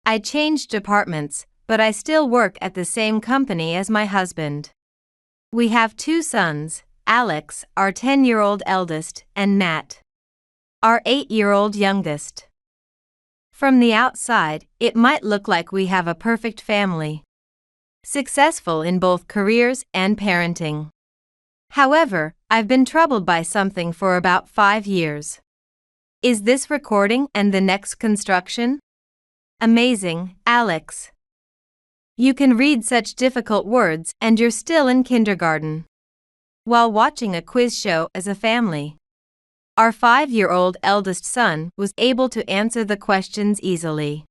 I changed departments, but I still work at the same company as my husband. We have 2 sons, Alex, our 10-year-old eldest, and Nat, our 8-year-old youngest. From the outside, it might look like we have a perfect family, successful in both careers and parenting. However, I've been troubled by something for about 5 years. Is this recording and the next construction? Amazing, Alex. You can read such difficult words and you're still in kindergarten. While watching a quiz show as a family, our 5-year-old eldest son was able to answer the questions easily.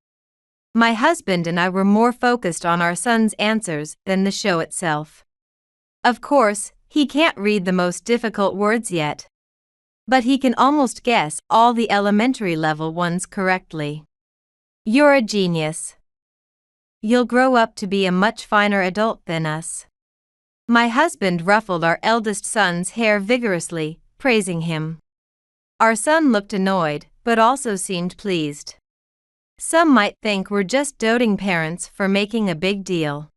My husband and I were more focused on our son's answers than the show itself. Of course, he can't read the most difficult words yet, but he can almost guess all the elementary level ones correctly. You're a genius. You'll grow up to be a much finer adult than us. My husband ruffled our eldest son's hair vigorously, praising him. Our son looked annoyed, but also seemed pleased. Some might think we're just doting parents for making a big deal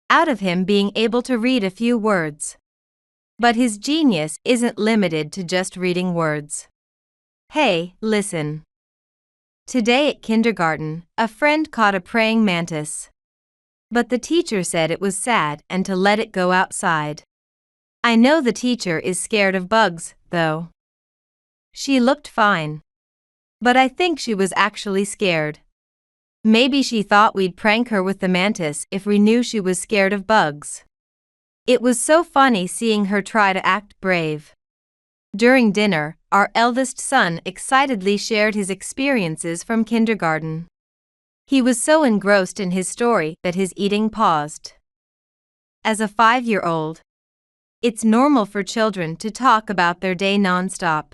out of him being able to read a few words. But his genius isn't limited to just reading words. Hey, listen. Today at kindergarten, a friend caught a praying mantis. But the teacher said it was sad and to let it go outside. I know the teacher is scared of bugs, though. She looked fine. But I think she was actually scared. Maybe she thought we'd prank her with the mantis if we knew she was scared of bugs. It was so funny seeing her try to act brave. During dinner, our eldest son excitedly shared his experiences from kindergarten. He was so engrossed in his story that his eating paused. As a 5-year-old, it's normal for children to talk about their day nonstop.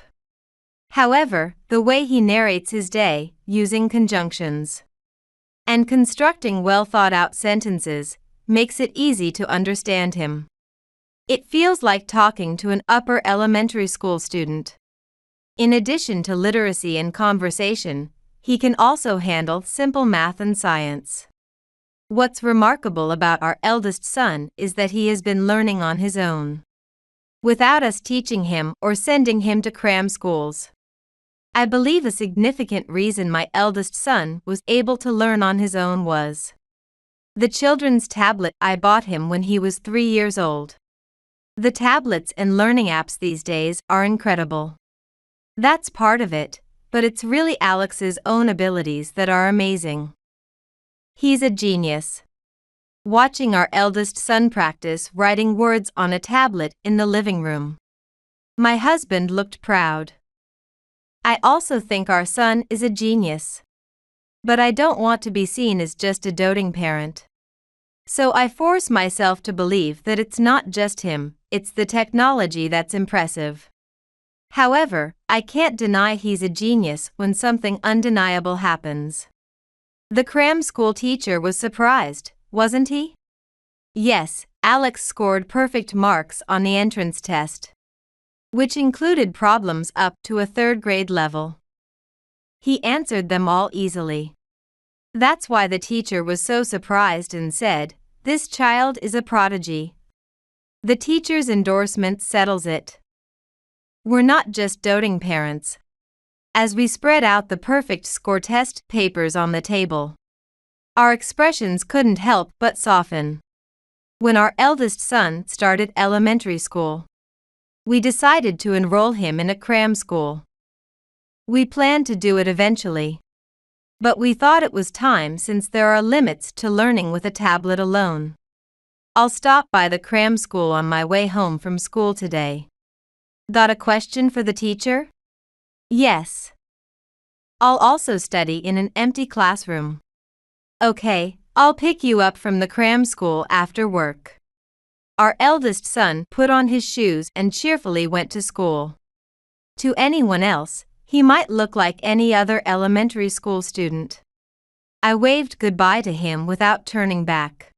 However, the way he narrates his day, using conjunctions and constructing well-thought-out sentences, makes it easy to understand him. It feels like talking to an upper elementary school student. In addition to literacy and conversation, he can also handle simple math and science. What's remarkable about our eldest son is that he has been learning on his own, without us teaching him or sending him to cram schools. I believe a significant reason my eldest son was able to learn on his own was the children's tablet I bought him when he was 3 years old. The tablets and learning apps these days are incredible. That's part of it, but it's really Alex's own abilities that are amazing. He's a genius. Watching our eldest son practice writing words on a tablet in the living room, my husband looked proud. I also think our son is a genius. But I don't want to be seen as just a doting parent. So I force myself to believe that it's not just him, it's the technology that's impressive. However, I can't deny he's a genius when something undeniable happens. The cram school teacher was surprised, wasn't he? Yes, Alex scored perfect marks on the entrance test, which included problems up to a 3rd grade level. He answered them all easily. That's why the teacher was so surprised and said, "This child is a prodigy." The teacher's endorsement settles it. We're not just doting parents. As we spread out the perfect score test papers on the table, our expressions couldn't help but soften. When our eldest son started elementary school, we decided to enroll him in a cram school. We planned to do it eventually, But we thought it was time since there are limits to learning with a tablet alone. I'll stop by the cram school on my way home from school today. Got a question for the teacher? Yes. I'll also study in an empty classroom. Okay, I'll pick you up from the cram school after work. Our eldest son put on his shoes and cheerfully went to school. To anyone else, he might look like any other elementary school student. I waved goodbye to him without turning back.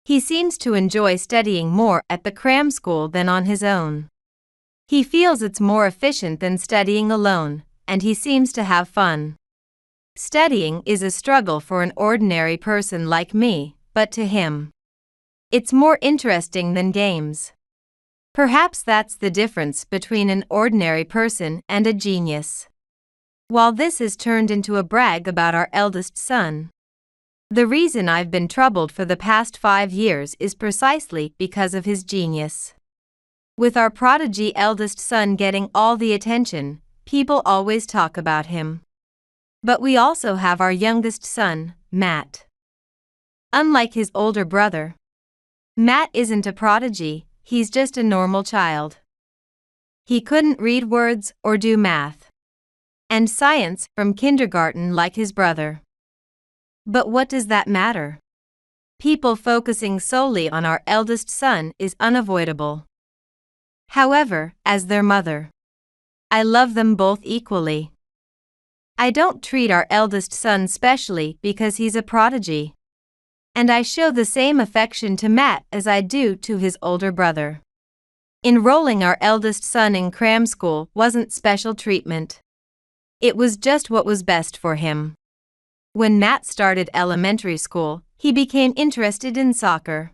He seems to enjoy studying more at the cram school than on his own. He feels it's more efficient than studying alone, and he seems to have fun. Studying is a struggle for an ordinary person like me, but to him, it's more interesting than games. Perhaps that's the difference between an ordinary person and a genius. While this has turned into a brag about our eldest son, the reason I've been troubled for the past 5 years is precisely because of his genius. With our prodigy eldest son getting all the attention, people always talk about him. But we also have our youngest son, Matt. Unlike his older brother, Matt isn't a prodigy, he's just a normal child. He couldn't read words or do math and science from kindergarten like his brother. But what does that matter? People focusing solely on our eldest son is unavoidable. However, as their mother, I love them both equally. I don't treat our eldest son specially because he's a prodigy. And I show the same affection to Matt as I do to his older brother. Enrolling our eldest son in cram school wasn't special treatment. It was just what was best for him. When Matt started elementary school, he became interested in soccer.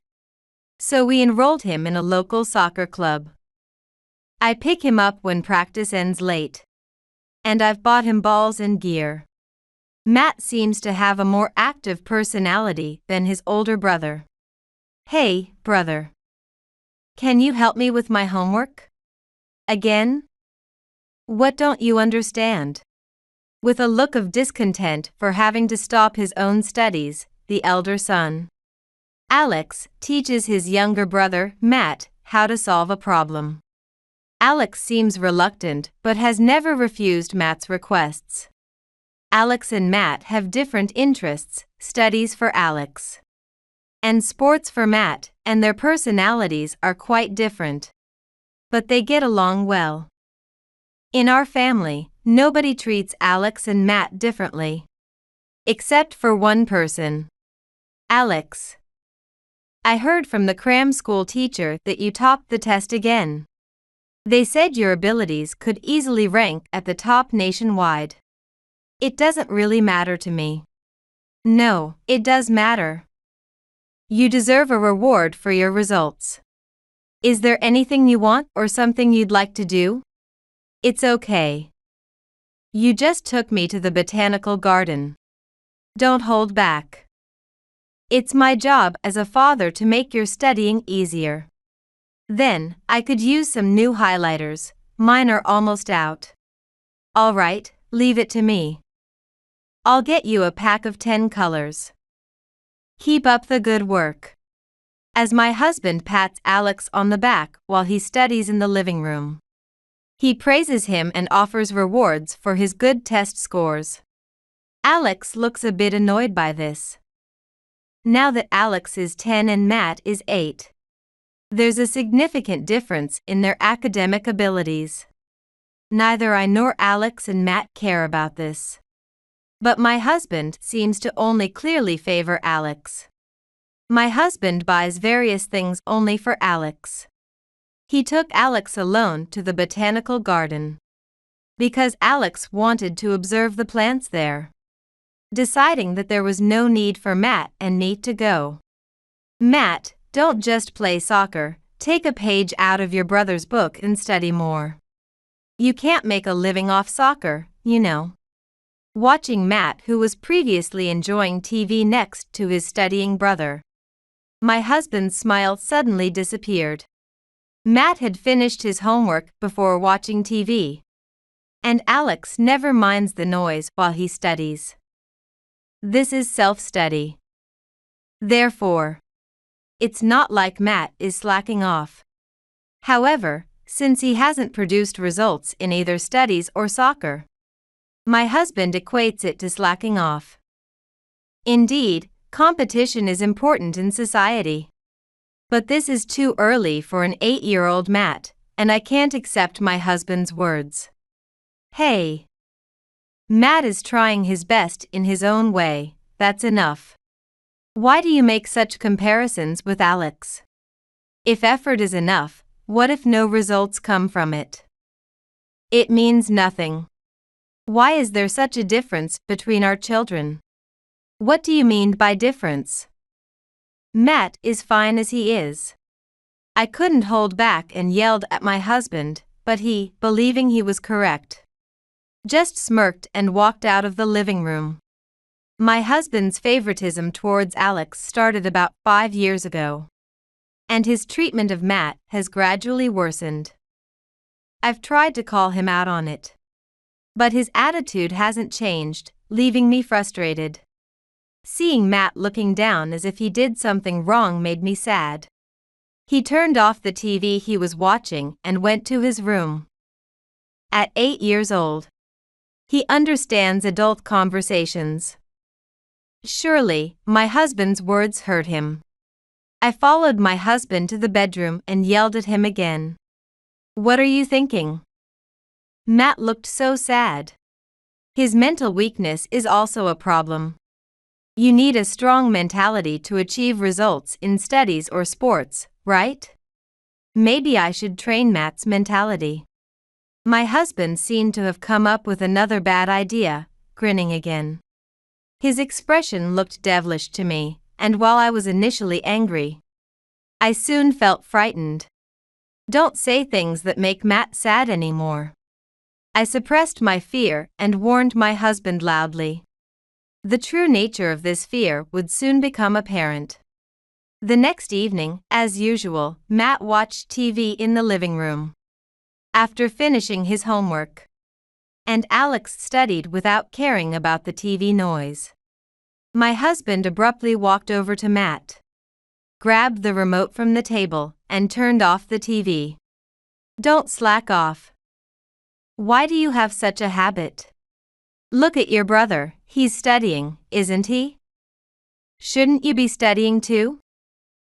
So we enrolled him in a local soccer club. I pick him up when practice ends late. And I've bought him balls and gear. Matt seems to have a more active personality than his older brother. Hey, brother. Can you help me with my homework? Again? What don't you understand? With a look of discontent for having to stop his own studies, the elder son, Alex, teaches his younger brother, Matt, how to solve a problem. Alex seems reluctant but has never refused Matt's requests. Alex and Matt have different interests, studies for Alex and sports for Matt, and their personalities are quite different. But they get along well. In our family, nobody treats Alex and Matt differently. Except for one person. Alex. I heard from the cram school teacher that you topped the test again. They said your abilities could easily rank at the top nationwide. It doesn't really matter to me. No, it does matter. You deserve a reward for your results. Is there anything you want or something you'd like to do? It's okay. You just took me to the botanical garden. Don't hold back. It's my job as a father to make your studying easier. Then, I could use some new highlighters, mine are almost out. All right, leave it to me. I'll get you a pack of 10 colors. Keep up the good work. As my husband pats Alex on the back while he studies in the living room. He praises him and offers rewards for his good test scores. Alex looks a bit annoyed by this. Now that Alex is 10 and Matt is 8. There's a significant difference in their academic abilities. Neither I nor Alex and Matt care about this. But my husband seems to only clearly favor Alex. My husband buys various things only for Alex. He took Alex alone to the botanical garden because Alex wanted to observe the plants there, deciding that there was no need for Matt and me to go. Matt, don't just play soccer, take a page out of your brother's book and study more. You can't make a living off soccer, you know. Watching Matt, who was previously enjoying TV next to his studying brother, my husband's smile suddenly disappeared. Matt had finished his homework before watching TV. And Alex never minds the noise while he studies. This is self-study. Therefore, it's not like Matt is slacking off. However, since he hasn't produced results in either studies or soccer, my husband equates it to slacking off. Indeed, competition is important in society. But this is too early for an 8-year-old Matt, and I can't accept my husband's words. Hey! Matt is trying his best in his own way, that's enough. Why do you make such comparisons with Alex? If effort is enough, what if no results come from it? It means nothing. Why is there such a difference between our children? What do you mean by difference? Matt is fine as he is. I couldn't hold back and yelled at my husband, but he, believing he was correct, just smirked and walked out of the living room. My husband's favoritism towards Alex started about 5 years ago, and his treatment of Matt has gradually worsened. I've tried to call him out on it, but his attitude hasn't changed, leaving me frustrated. Seeing Matt looking down as if he did something wrong made me sad. He turned off the TV he was watching and went to his room. At 8 years old, he understands adult conversations. Surely, my husband's words hurt him. I followed my husband to the bedroom and yelled at him again. What are you thinking? Matt looked so sad. His mental weakness is also a problem. You need a strong mentality to achieve results in studies or sports, right? Maybe I should train Matt's mentality. My husband seemed to have come up with another bad idea, grinning again. His expression looked devilish to me, and while I was initially angry, I soon felt frightened. Don't say things that make Matt sad anymore. I suppressed my fear and warned my husband loudly. The true nature of this fear would soon become apparent. The next evening, as usual, Matt watched TV in the living room after finishing his homework, and Alex studied without caring about the TV noise. My husband abruptly walked over to Matt, grabbed the remote from the table, and turned off the TV. Don't slack off. Why do you have such a habit? Look at your brother, he's studying, isn't he? Shouldn't you be studying too?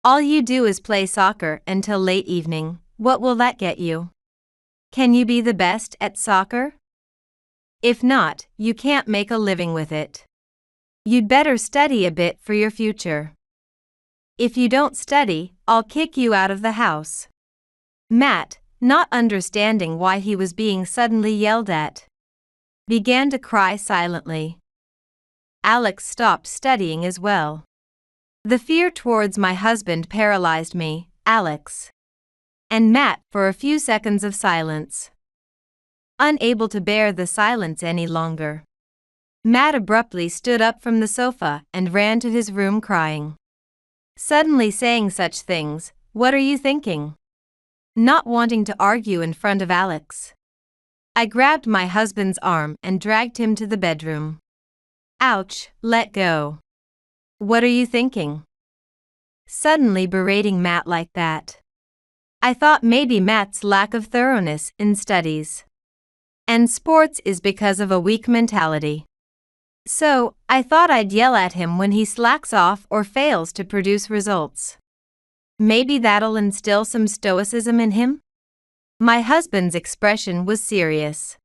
All you do is play soccer until late evening. What will that get you? Can you be the best at soccer? If not, you can't make a living with it. You'd better study a bit for your future. If you don't study, I'll kick you out of the house. Matt, not understanding why he was being suddenly yelled at, began to cry silently. Alex stopped studying as well. The fear towards my husband paralyzed me, Alex, and Matt for a few seconds of silence. Unable to bear the silence any longer, Matt abruptly stood up from the sofa and ran to his room crying. Suddenly saying such things, what are you thinking? Not wanting to argue in front of Alex, I grabbed my husband's arm and dragged him to the bedroom. Ouch, let go. What are you thinking? Suddenly berating Matt like that. I thought maybe Matt's lack of thoroughness in studies and sports is because of a weak mentality. So, I thought I'd yell at him when he slacks off or fails to produce results. Maybe that'll instill some stoicism in him? My husband's expression was serious.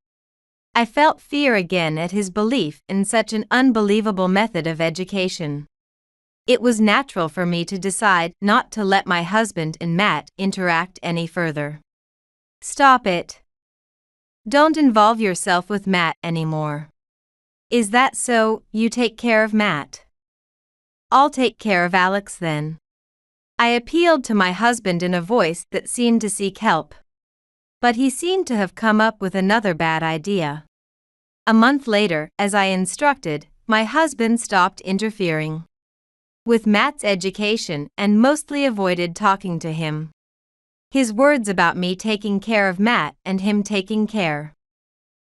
I felt fear again at his belief in such an unbelievable method of education. It was natural for me to decide not to let my husband and Matt interact any further. Stop it. Don't involve yourself with Matt anymore. Is that so? You take care of Matt. I'll take care of Alex then. I appealed to my husband in a voice that seemed to seek help. But he seemed to have come up with another bad idea. A month later, as I instructed, my husband stopped interfering with Matt's education and mostly avoided talking to him. His words about me taking care of Matt and him taking care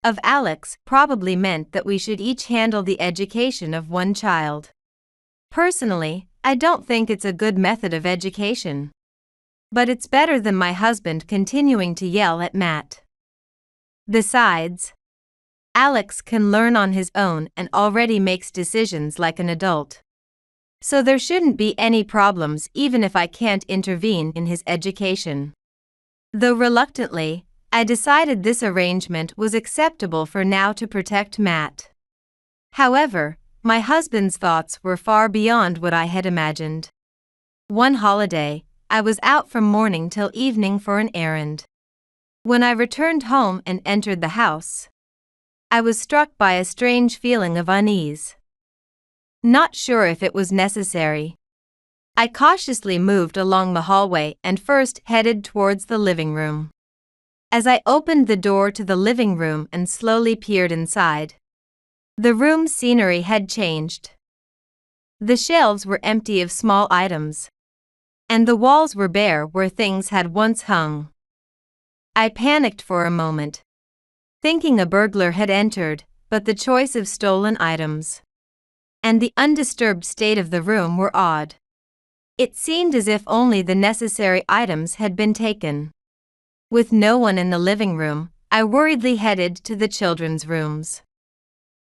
of Alex probably meant that we should each handle the education of one child. Personally, I don't think it's a good method of education. But it's better than my husband continuing to yell at Matt. Besides, Alex can learn on his own and already makes decisions like an adult. So there shouldn't be any problems even if I can't intervene in his education. Though reluctantly, I decided this arrangement was acceptable for now to protect Matt. However, my husband's thoughts were far beyond what I had imagined. One holiday, I was out from morning till evening for an errand. When I returned home and entered the house, I was struck by a strange feeling of unease. Not sure if it was necessary, I cautiously moved along the hallway and first headed towards the living room. As I opened the door to the living room and slowly peered inside, the room's scenery had changed. The shelves were empty of small items, and the walls were bare where things had once hung. I panicked for a moment, thinking a burglar had entered, but the choice of stolen items and the undisturbed state of the room were odd. It seemed as if only the necessary items had been taken. With no one in the living room, I worriedly headed to the children's rooms.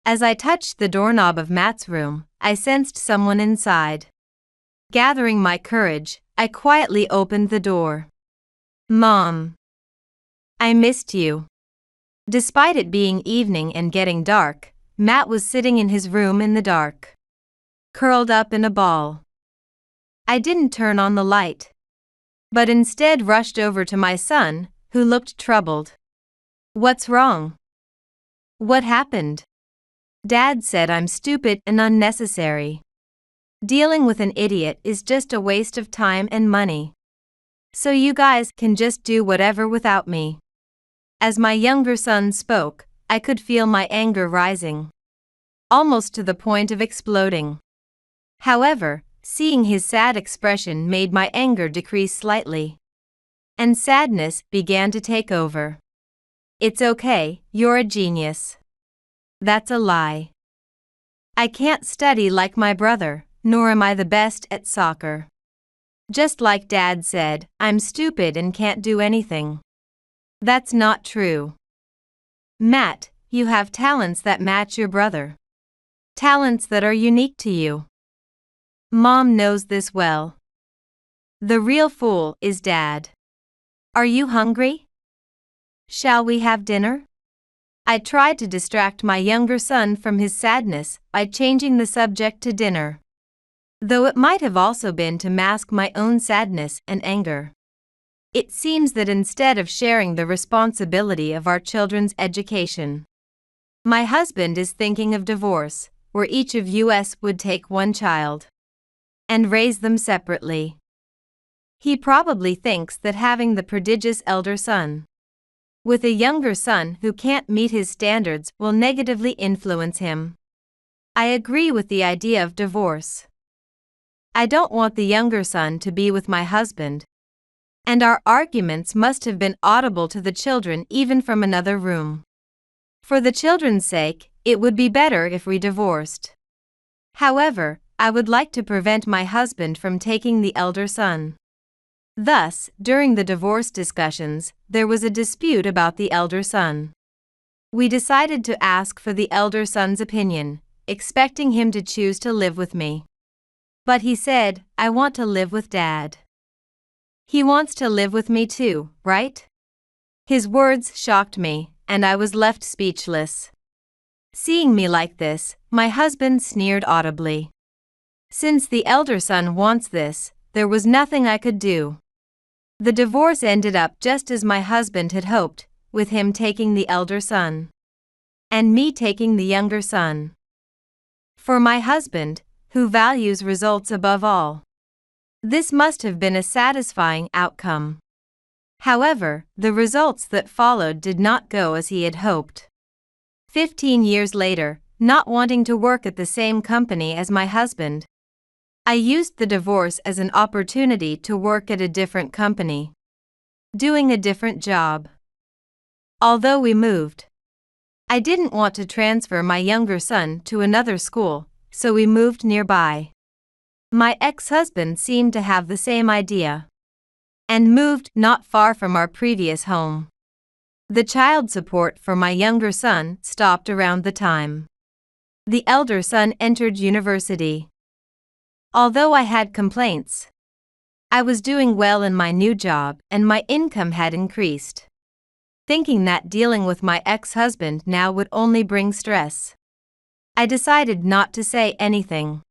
As I touched the doorknob of Matt's room, I sensed someone inside. Gathering my courage, I quietly opened the door. "Mom, I missed you." Despite it being evening and getting dark, Matt was sitting in his room in the dark, curled up in a ball. I didn't turn on the light, but instead rushed over to my son, who looked troubled. "What's wrong? What happened?" "Dad said I'm stupid and unnecessary. Dealing with an idiot is just a waste of time and money. So you guys can just do whatever without me." As my younger son spoke, I could feel my anger rising, almost to the point of exploding. However, seeing his sad expression made my anger decrease slightly, and sadness began to take over. "It's okay, you're a genius." "That's a lie. I can't study like my brother, nor am I the best at soccer. Just like Dad said, I'm stupid and can't do anything." "That's not true. Matt, you have talents that match your brother. Talents that are unique to you. Mom knows this well. The real fool is Dad. Are you hungry? Shall we have dinner?" I tried to distract my younger son from his sadness by changing the subject to dinner, though it might have also been to mask my own sadness and anger. It seems that instead of sharing the responsibility of our children's education, my husband is thinking of divorce, where each of us would take one child and raise them separately. He probably thinks that having the prodigious elder son with a younger son who can't meet his standards will negatively influence him. I agree with the idea of divorce. I don't want the younger son to be with my husband, and our arguments must have been audible to the children even from another room. For the children's sake, it would be better if we divorced. However, I would like to prevent my husband from taking the elder son. Thus, during the divorce discussions, there was a dispute about the elder son. We decided to ask for the elder son's opinion, expecting him to choose to live with me. But he said, "I want to live with Dad." "He wants to live with me too, right?" His words shocked me, and I was left speechless. Seeing me like this, my husband sneered audibly. Since the elder son wants this, there was nothing I could do. The divorce ended up just as my husband had hoped, with him taking the elder son and me taking the younger son. For my husband, who values results above all, this must have been a satisfying outcome. However, the results that followed did not go as he had hoped. 15 years later, not wanting to work at the same company as my husband, I used the divorce as an opportunity to work at a different company, doing a different job. Although we moved I didn't want to transfer my younger son to another school, so we moved nearby. My ex-husband seemed to have the same idea and moved not far from our previous home. The child support for my younger son stopped around the time the elder son entered university. Although I had complaints, I was doing well in my new job and my income had increased. Thinking that dealing with my ex-husband now would only bring stress, I decided not to say anything.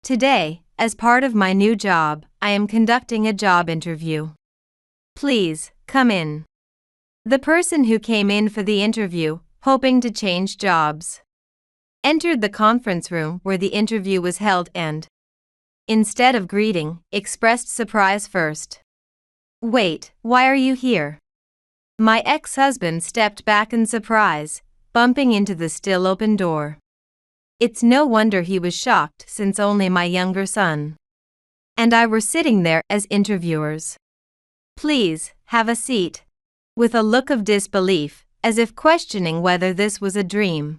Today, as part of my new job, I am conducting a job interview. Please, come in. The person who came in for the interview, hoping to change jobs, entered the conference room where the interview was held and, instead of greeting, expressed surprise first. Wait, why are you here? My ex-husband stepped back in surprise, bumping into the still open door. It's no wonder he was shocked since only my younger son and I were sitting there as interviewers. Please, have a seat. With a look of disbelief, as if questioning whether this was a dream,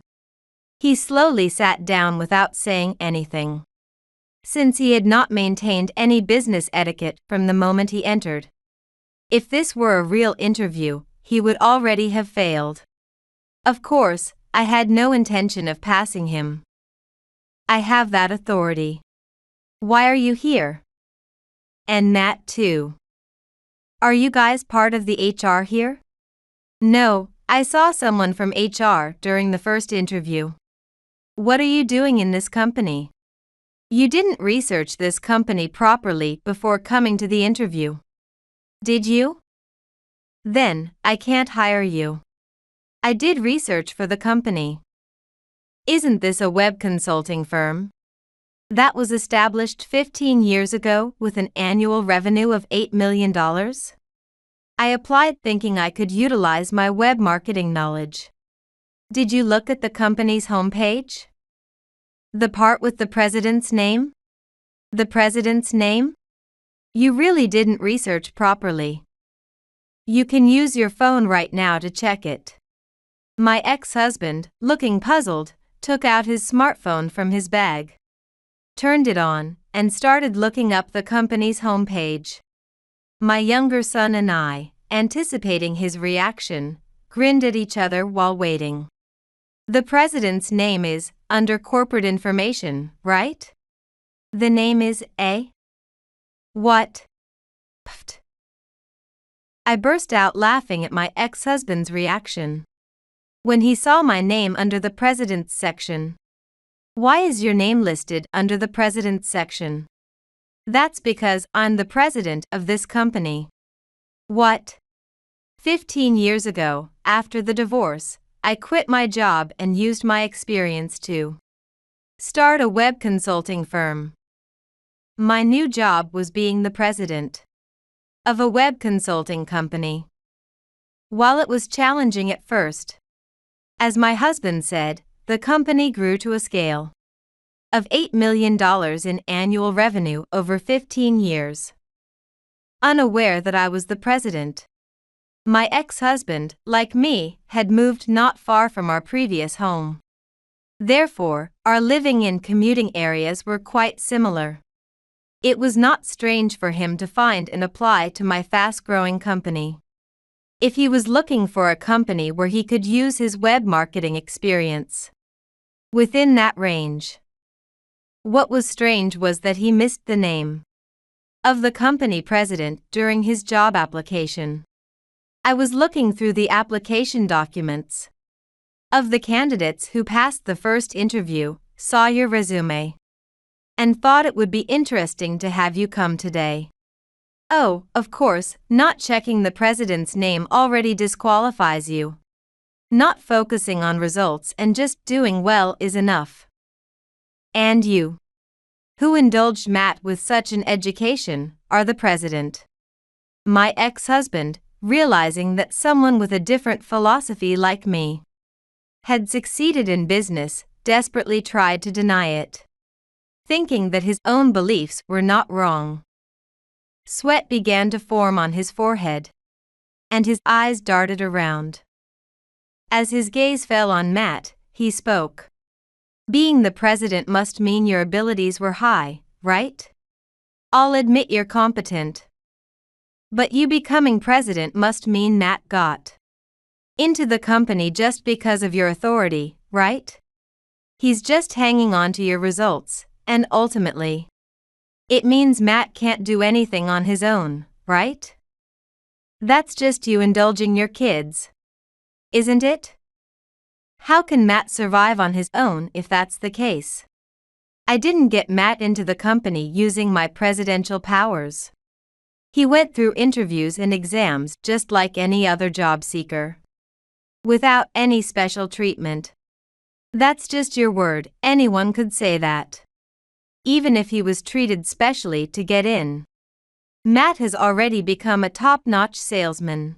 he slowly sat down without saying anything, since he had not maintained any business etiquette from the moment he entered. If this were a real interview, he would already have failed. Of course, I had no intention of passing him. I have that authority. Why are you here? And that too. Are you guys part of the HR here? No, I saw someone from HR during the first interview. What are you doing in this company? You didn't research this company properly before coming to the interview. Did you? Then, I can't hire you. I did research for the company. Isn't this a web consulting firm that was established 15 years ago with an annual revenue of $8 million? I applied thinking I could utilize my web marketing knowledge. Did you look at the company's homepage? The part with the president's name? The president's name? You really didn't research properly. You can use your phone right now to check it. My ex-husband, looking puzzled, took out his smartphone from his bag, turned it on, and started looking up the company's homepage. My younger son and I, anticipating his reaction, grinned at each other while waiting. The president's name is under corporate information, right? The name is A? What? Pfft. I burst out laughing at my ex-husband's reaction when he saw my name under the president's section. Why is your name listed under the president's section? That's because I'm the president of this company. What? 15 years ago, after the divorce, I quit my job and used my experience to start a web consulting firm. My new job was being the president of a web consulting company. While it was challenging at first, as my husband said, the company grew to a scale of $8 million in annual revenue over 15 years. Unaware that I was the president, my ex-husband, like me, had moved not far from our previous home. Therefore, our living and commuting areas were quite similar. It was not strange for him to find and apply to my fast-growing company. If he was looking for a company where he could use his web marketing experience within that range. What was strange was that he missed the name of the company president during his job application. I was looking through the application documents of the candidates who passed the first interview, saw your resume, and thought it would be interesting to have you come today. Oh, of course, not checking the president's name already disqualifies you. Not focusing on results and just doing well is enough. And you, who indulged Matt with such an education, are the president. My ex-husband, realizing that someone with a different philosophy like me had succeeded in business, desperately tried to deny it, thinking that his own beliefs were not wrong. Sweat began to form on his forehead, and his eyes darted around. As his gaze fell on Matt, he spoke. Being the president must mean your abilities were high, right? I'll admit you're competent. But you becoming president must mean Matt got into the company just because of your authority, right? He's just hanging on to your results, and ultimately, it means Matt can't do anything on his own, right? That's just you indulging your kids, isn't it? How can Matt survive on his own if that's the case? I didn't get Matt into the company using my presidential powers. He went through interviews and exams just like any other job seeker, without any special treatment. That's just your word, anyone could say that. Even if he was treated specially to get in. Matt has already become a top-notch salesman,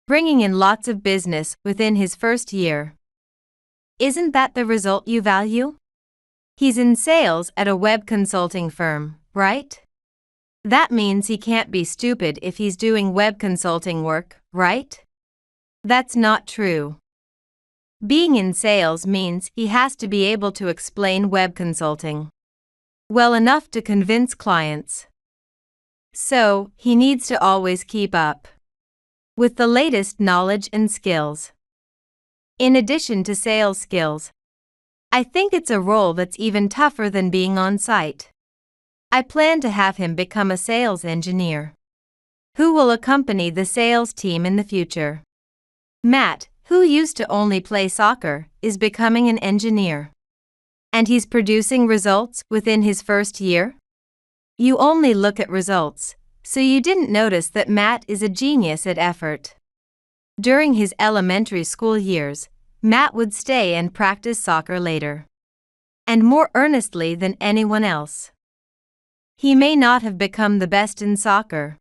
bringing in lots of business within his first year. Isn't that the result you value? He's in sales at a web consulting firm, right? That means he can't be stupid if he's doing web consulting work, right? That's not true. Being in sales means he has to be able to explain web consulting well enough to convince clients. So, he needs to always keep up with the latest knowledge and skills. In addition to sales skills, I think it's a role that's even tougher than being on site. I plan to have him become a sales engineer who will accompany the sales team in the future. Matt, who used to only play soccer, is becoming an engineer. And he's producing results within his first year? You only look at results, so you didn't notice that Matt is a genius at effort. During his elementary school years, Matt would stay and practice soccer later, and more earnestly than anyone else. He may not have become the best in soccer,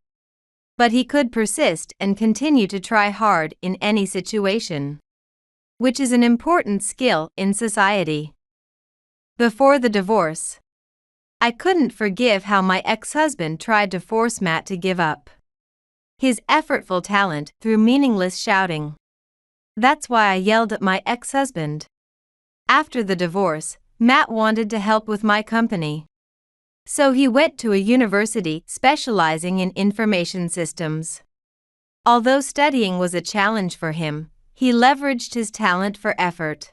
but he could persist and continue to try hard in any situation, which is an important skill in society. Before the divorce, I couldn't forgive how my ex-husband tried to force Matt to give up his effortful talent through meaningless shouting. That's why I yelled at my ex-husband. After the divorce, Matt wanted to help with my company. So he went to a university specializing in information systems. Although studying was a challenge for him, he leveraged his talent for effort,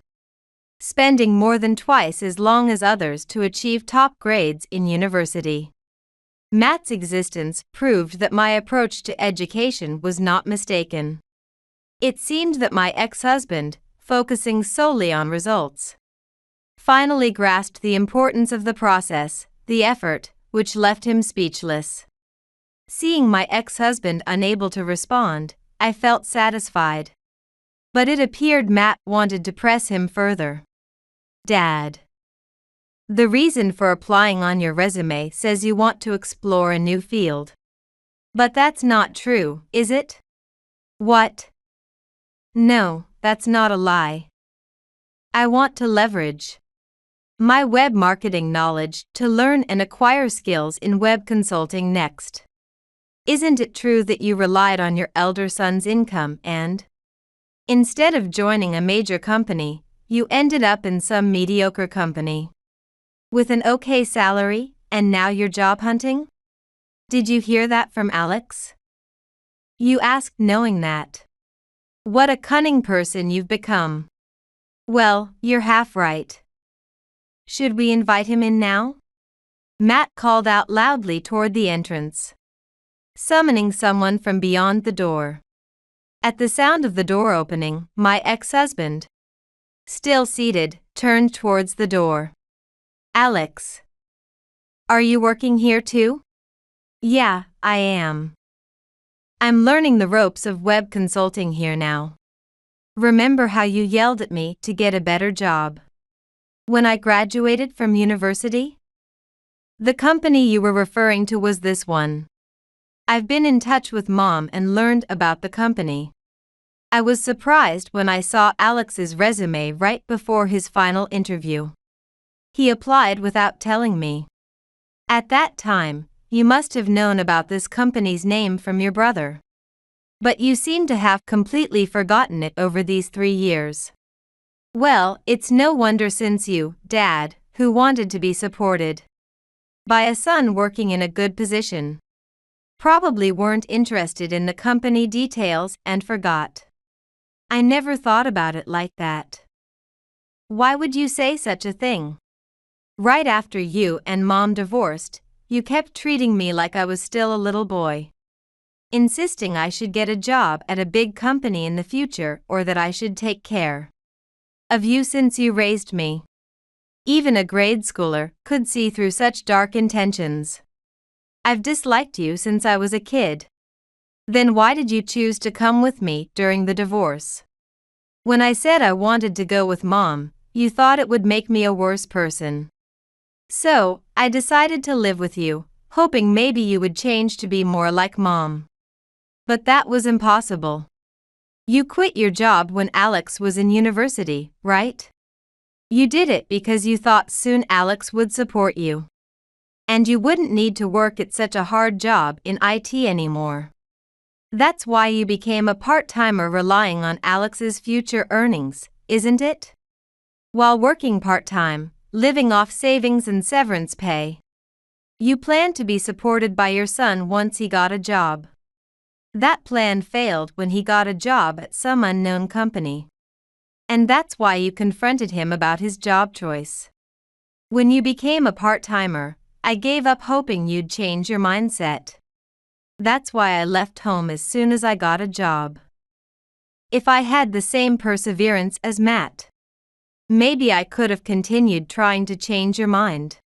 spending more than twice as long as others to achieve top grades in university. Matt's existence proved that my approach to education was not mistaken. It seemed that my ex-husband, focusing solely on results, finally grasped the importance of the process, the effort, which left him speechless. Seeing my ex-husband unable to respond, I felt satisfied. But it appeared Matt wanted to press him further. Dad, the reason for applying on your resume says you want to explore a new field. But that's not true, is it? What? No, that's not a lie. I want to leverage my web marketing knowledge to learn and acquire skills in web consulting next. Isn't it true that you relied on your elder son's income and, instead of joining a major company, you ended up in some mediocre company with an okay salary, and now you're job hunting? Did you hear that from Alex? You asked knowing that. What a cunning person you've become. Well, you're half right. Should we invite him in now? Matt called out loudly toward the entrance, summoning someone from beyond the door. At the sound of the door opening, my ex-husband, still seated, turned towards the door. Alex, are you working here too? Yeah, I am. I'm learning the ropes of web consulting here now. Remember how you yelled at me to get a better job when I graduated from university? The company you were referring to was this one. I've been in touch with Mom and learned about the company. I was surprised when I saw Alex's resume right before his final interview. He applied without telling me. At that time, you must have known about this company's name from your brother. But you seem to have completely forgotten it over these 3 years. Well, it's no wonder since you, Dad, who wanted to be supported by a son working in a good position, probably weren't interested in the company details and forgot. I never thought about it like that. Why would you say such a thing? Right after you and Mom divorced, you kept treating me like I was still a little boy, insisting I should get a job at a big company in the future or that I should take care of you since you raised me. Even a grade schooler could see through such dark intentions. I've disliked you since I was a kid. Then why did you choose to come with me during the divorce? When I said I wanted to go with Mom, you thought it would make me a worse person. So, I decided to live with you, hoping maybe you would change to be more like Mom. But that was impossible. You quit your job when Alex was in university, right? You did it because you thought soon Alex would support you. And you wouldn't need to work at such a hard job in IT anymore. That's why you became a part-timer relying on Alex's future earnings, isn't it? While working part-time, living off savings and severance pay. You planned to be supported by your son once he got a job. That plan failed when he got a job at some unknown company. And that's why you confronted him about his job choice. When you became a part-timer, I gave up hoping you'd change your mindset. That's why I left home as soon as I got a job. If I had the same perseverance as Matt, maybe I could have continued trying to change your mind.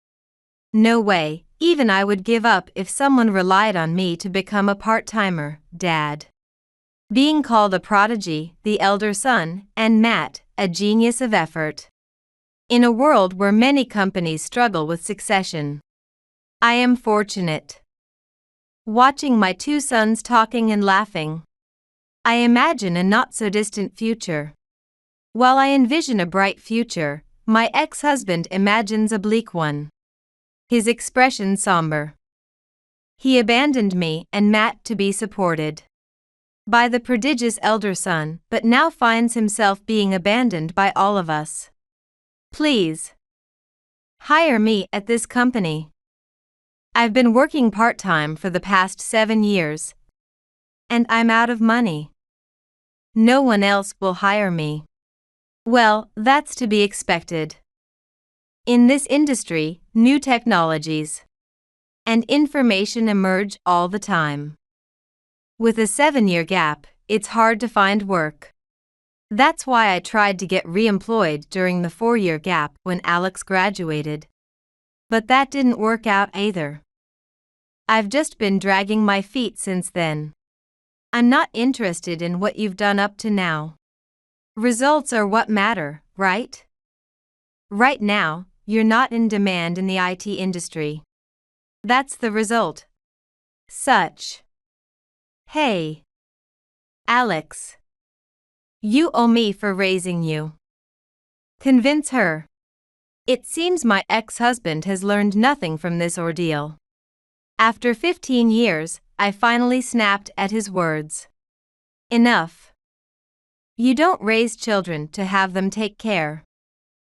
No way, even I would give up if someone relied on me to become a part-timer, Dad. Being called a prodigy, the elder son, and Matt, a genius of effort. In a world where many companies struggle with succession, I am fortunate. Watching my two sons talking and laughing, I imagine a not-so-distant future. While I envision a bright future, my ex-husband imagines a bleak one. His expression somber. He abandoned me and Matt to be supported by the prodigious elder son, but now finds himself being abandoned by all of us. Please hire me at this company. I've been working part-time for the past 7 years, and I'm out of money. No one else will hire me. Well, that's to be expected. In this industry, new technologies and information emerge all the time. With a 7-year gap, it's hard to find work. That's why I tried to get re-employed during the 4-year gap when Alex graduated. But that didn't work out either. I've just been dragging my feet since then. I'm not interested in what you've done up to now. Results are what matter, right? Right now, you're not in demand in the IT industry. That's the result. Such. Hey, Alex. You owe me for raising you. Convince her. It seems my ex-husband has learned nothing from this ordeal. After 15 years, I finally snapped at his words. Enough. You don't raise children to have them take care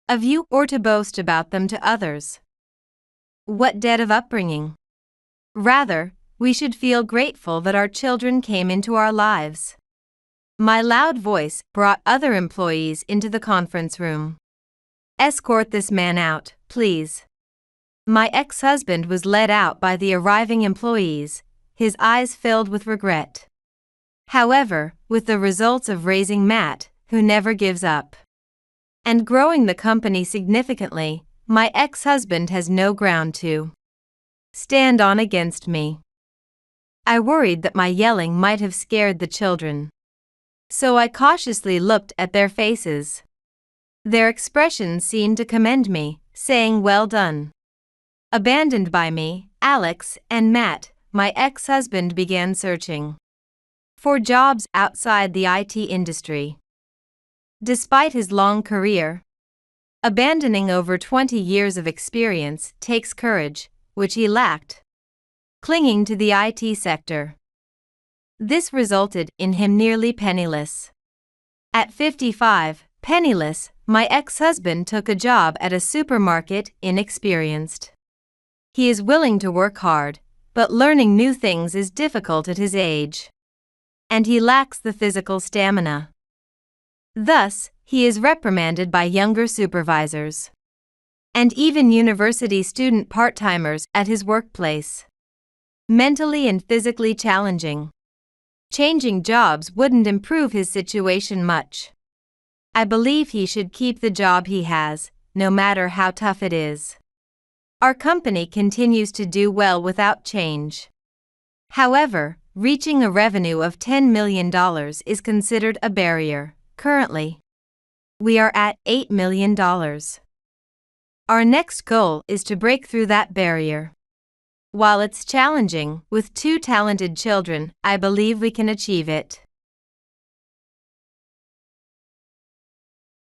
of you or to boast about them to others. What debt of upbringing? Rather, we should feel grateful that our children came into our lives. My loud voice brought other employees into the conference room. Escort this man out, please. My ex-husband was led out by the arriving employees, his eyes filled with regret. However, with the results of raising Matt, who never gives up, and growing the company significantly, my ex-husband has no ground to stand on against me. I worried that my yelling might have scared the children. So I cautiously looked at their faces. Their expressions seemed to commend me, saying well done. Abandoned by me, Alex, and Matt, my ex-husband began searching for jobs outside the IT industry. Despite his long career, abandoning over 20 years of experience takes courage, which he lacked. Clinging to the IT sector. This resulted in him nearly penniless. At 55, penniless, my ex-husband took a job at a supermarket, inexperienced. He is willing to work hard, but learning new things is difficult at his age. And he lacks the physical stamina. Thus, he is reprimanded by younger supervisors. And even university student part-timers at his workplace. Mentally and physically challenging. Changing jobs wouldn't improve his situation much. I believe he should keep the job he has, no matter how tough it is. Our company continues to do well without change. However, reaching a revenue of $10 million is considered a barrier. Currently, we are at $8 million. Our next goal is to break through that barrier. While it's challenging, with 2 talented children, I believe we can achieve it.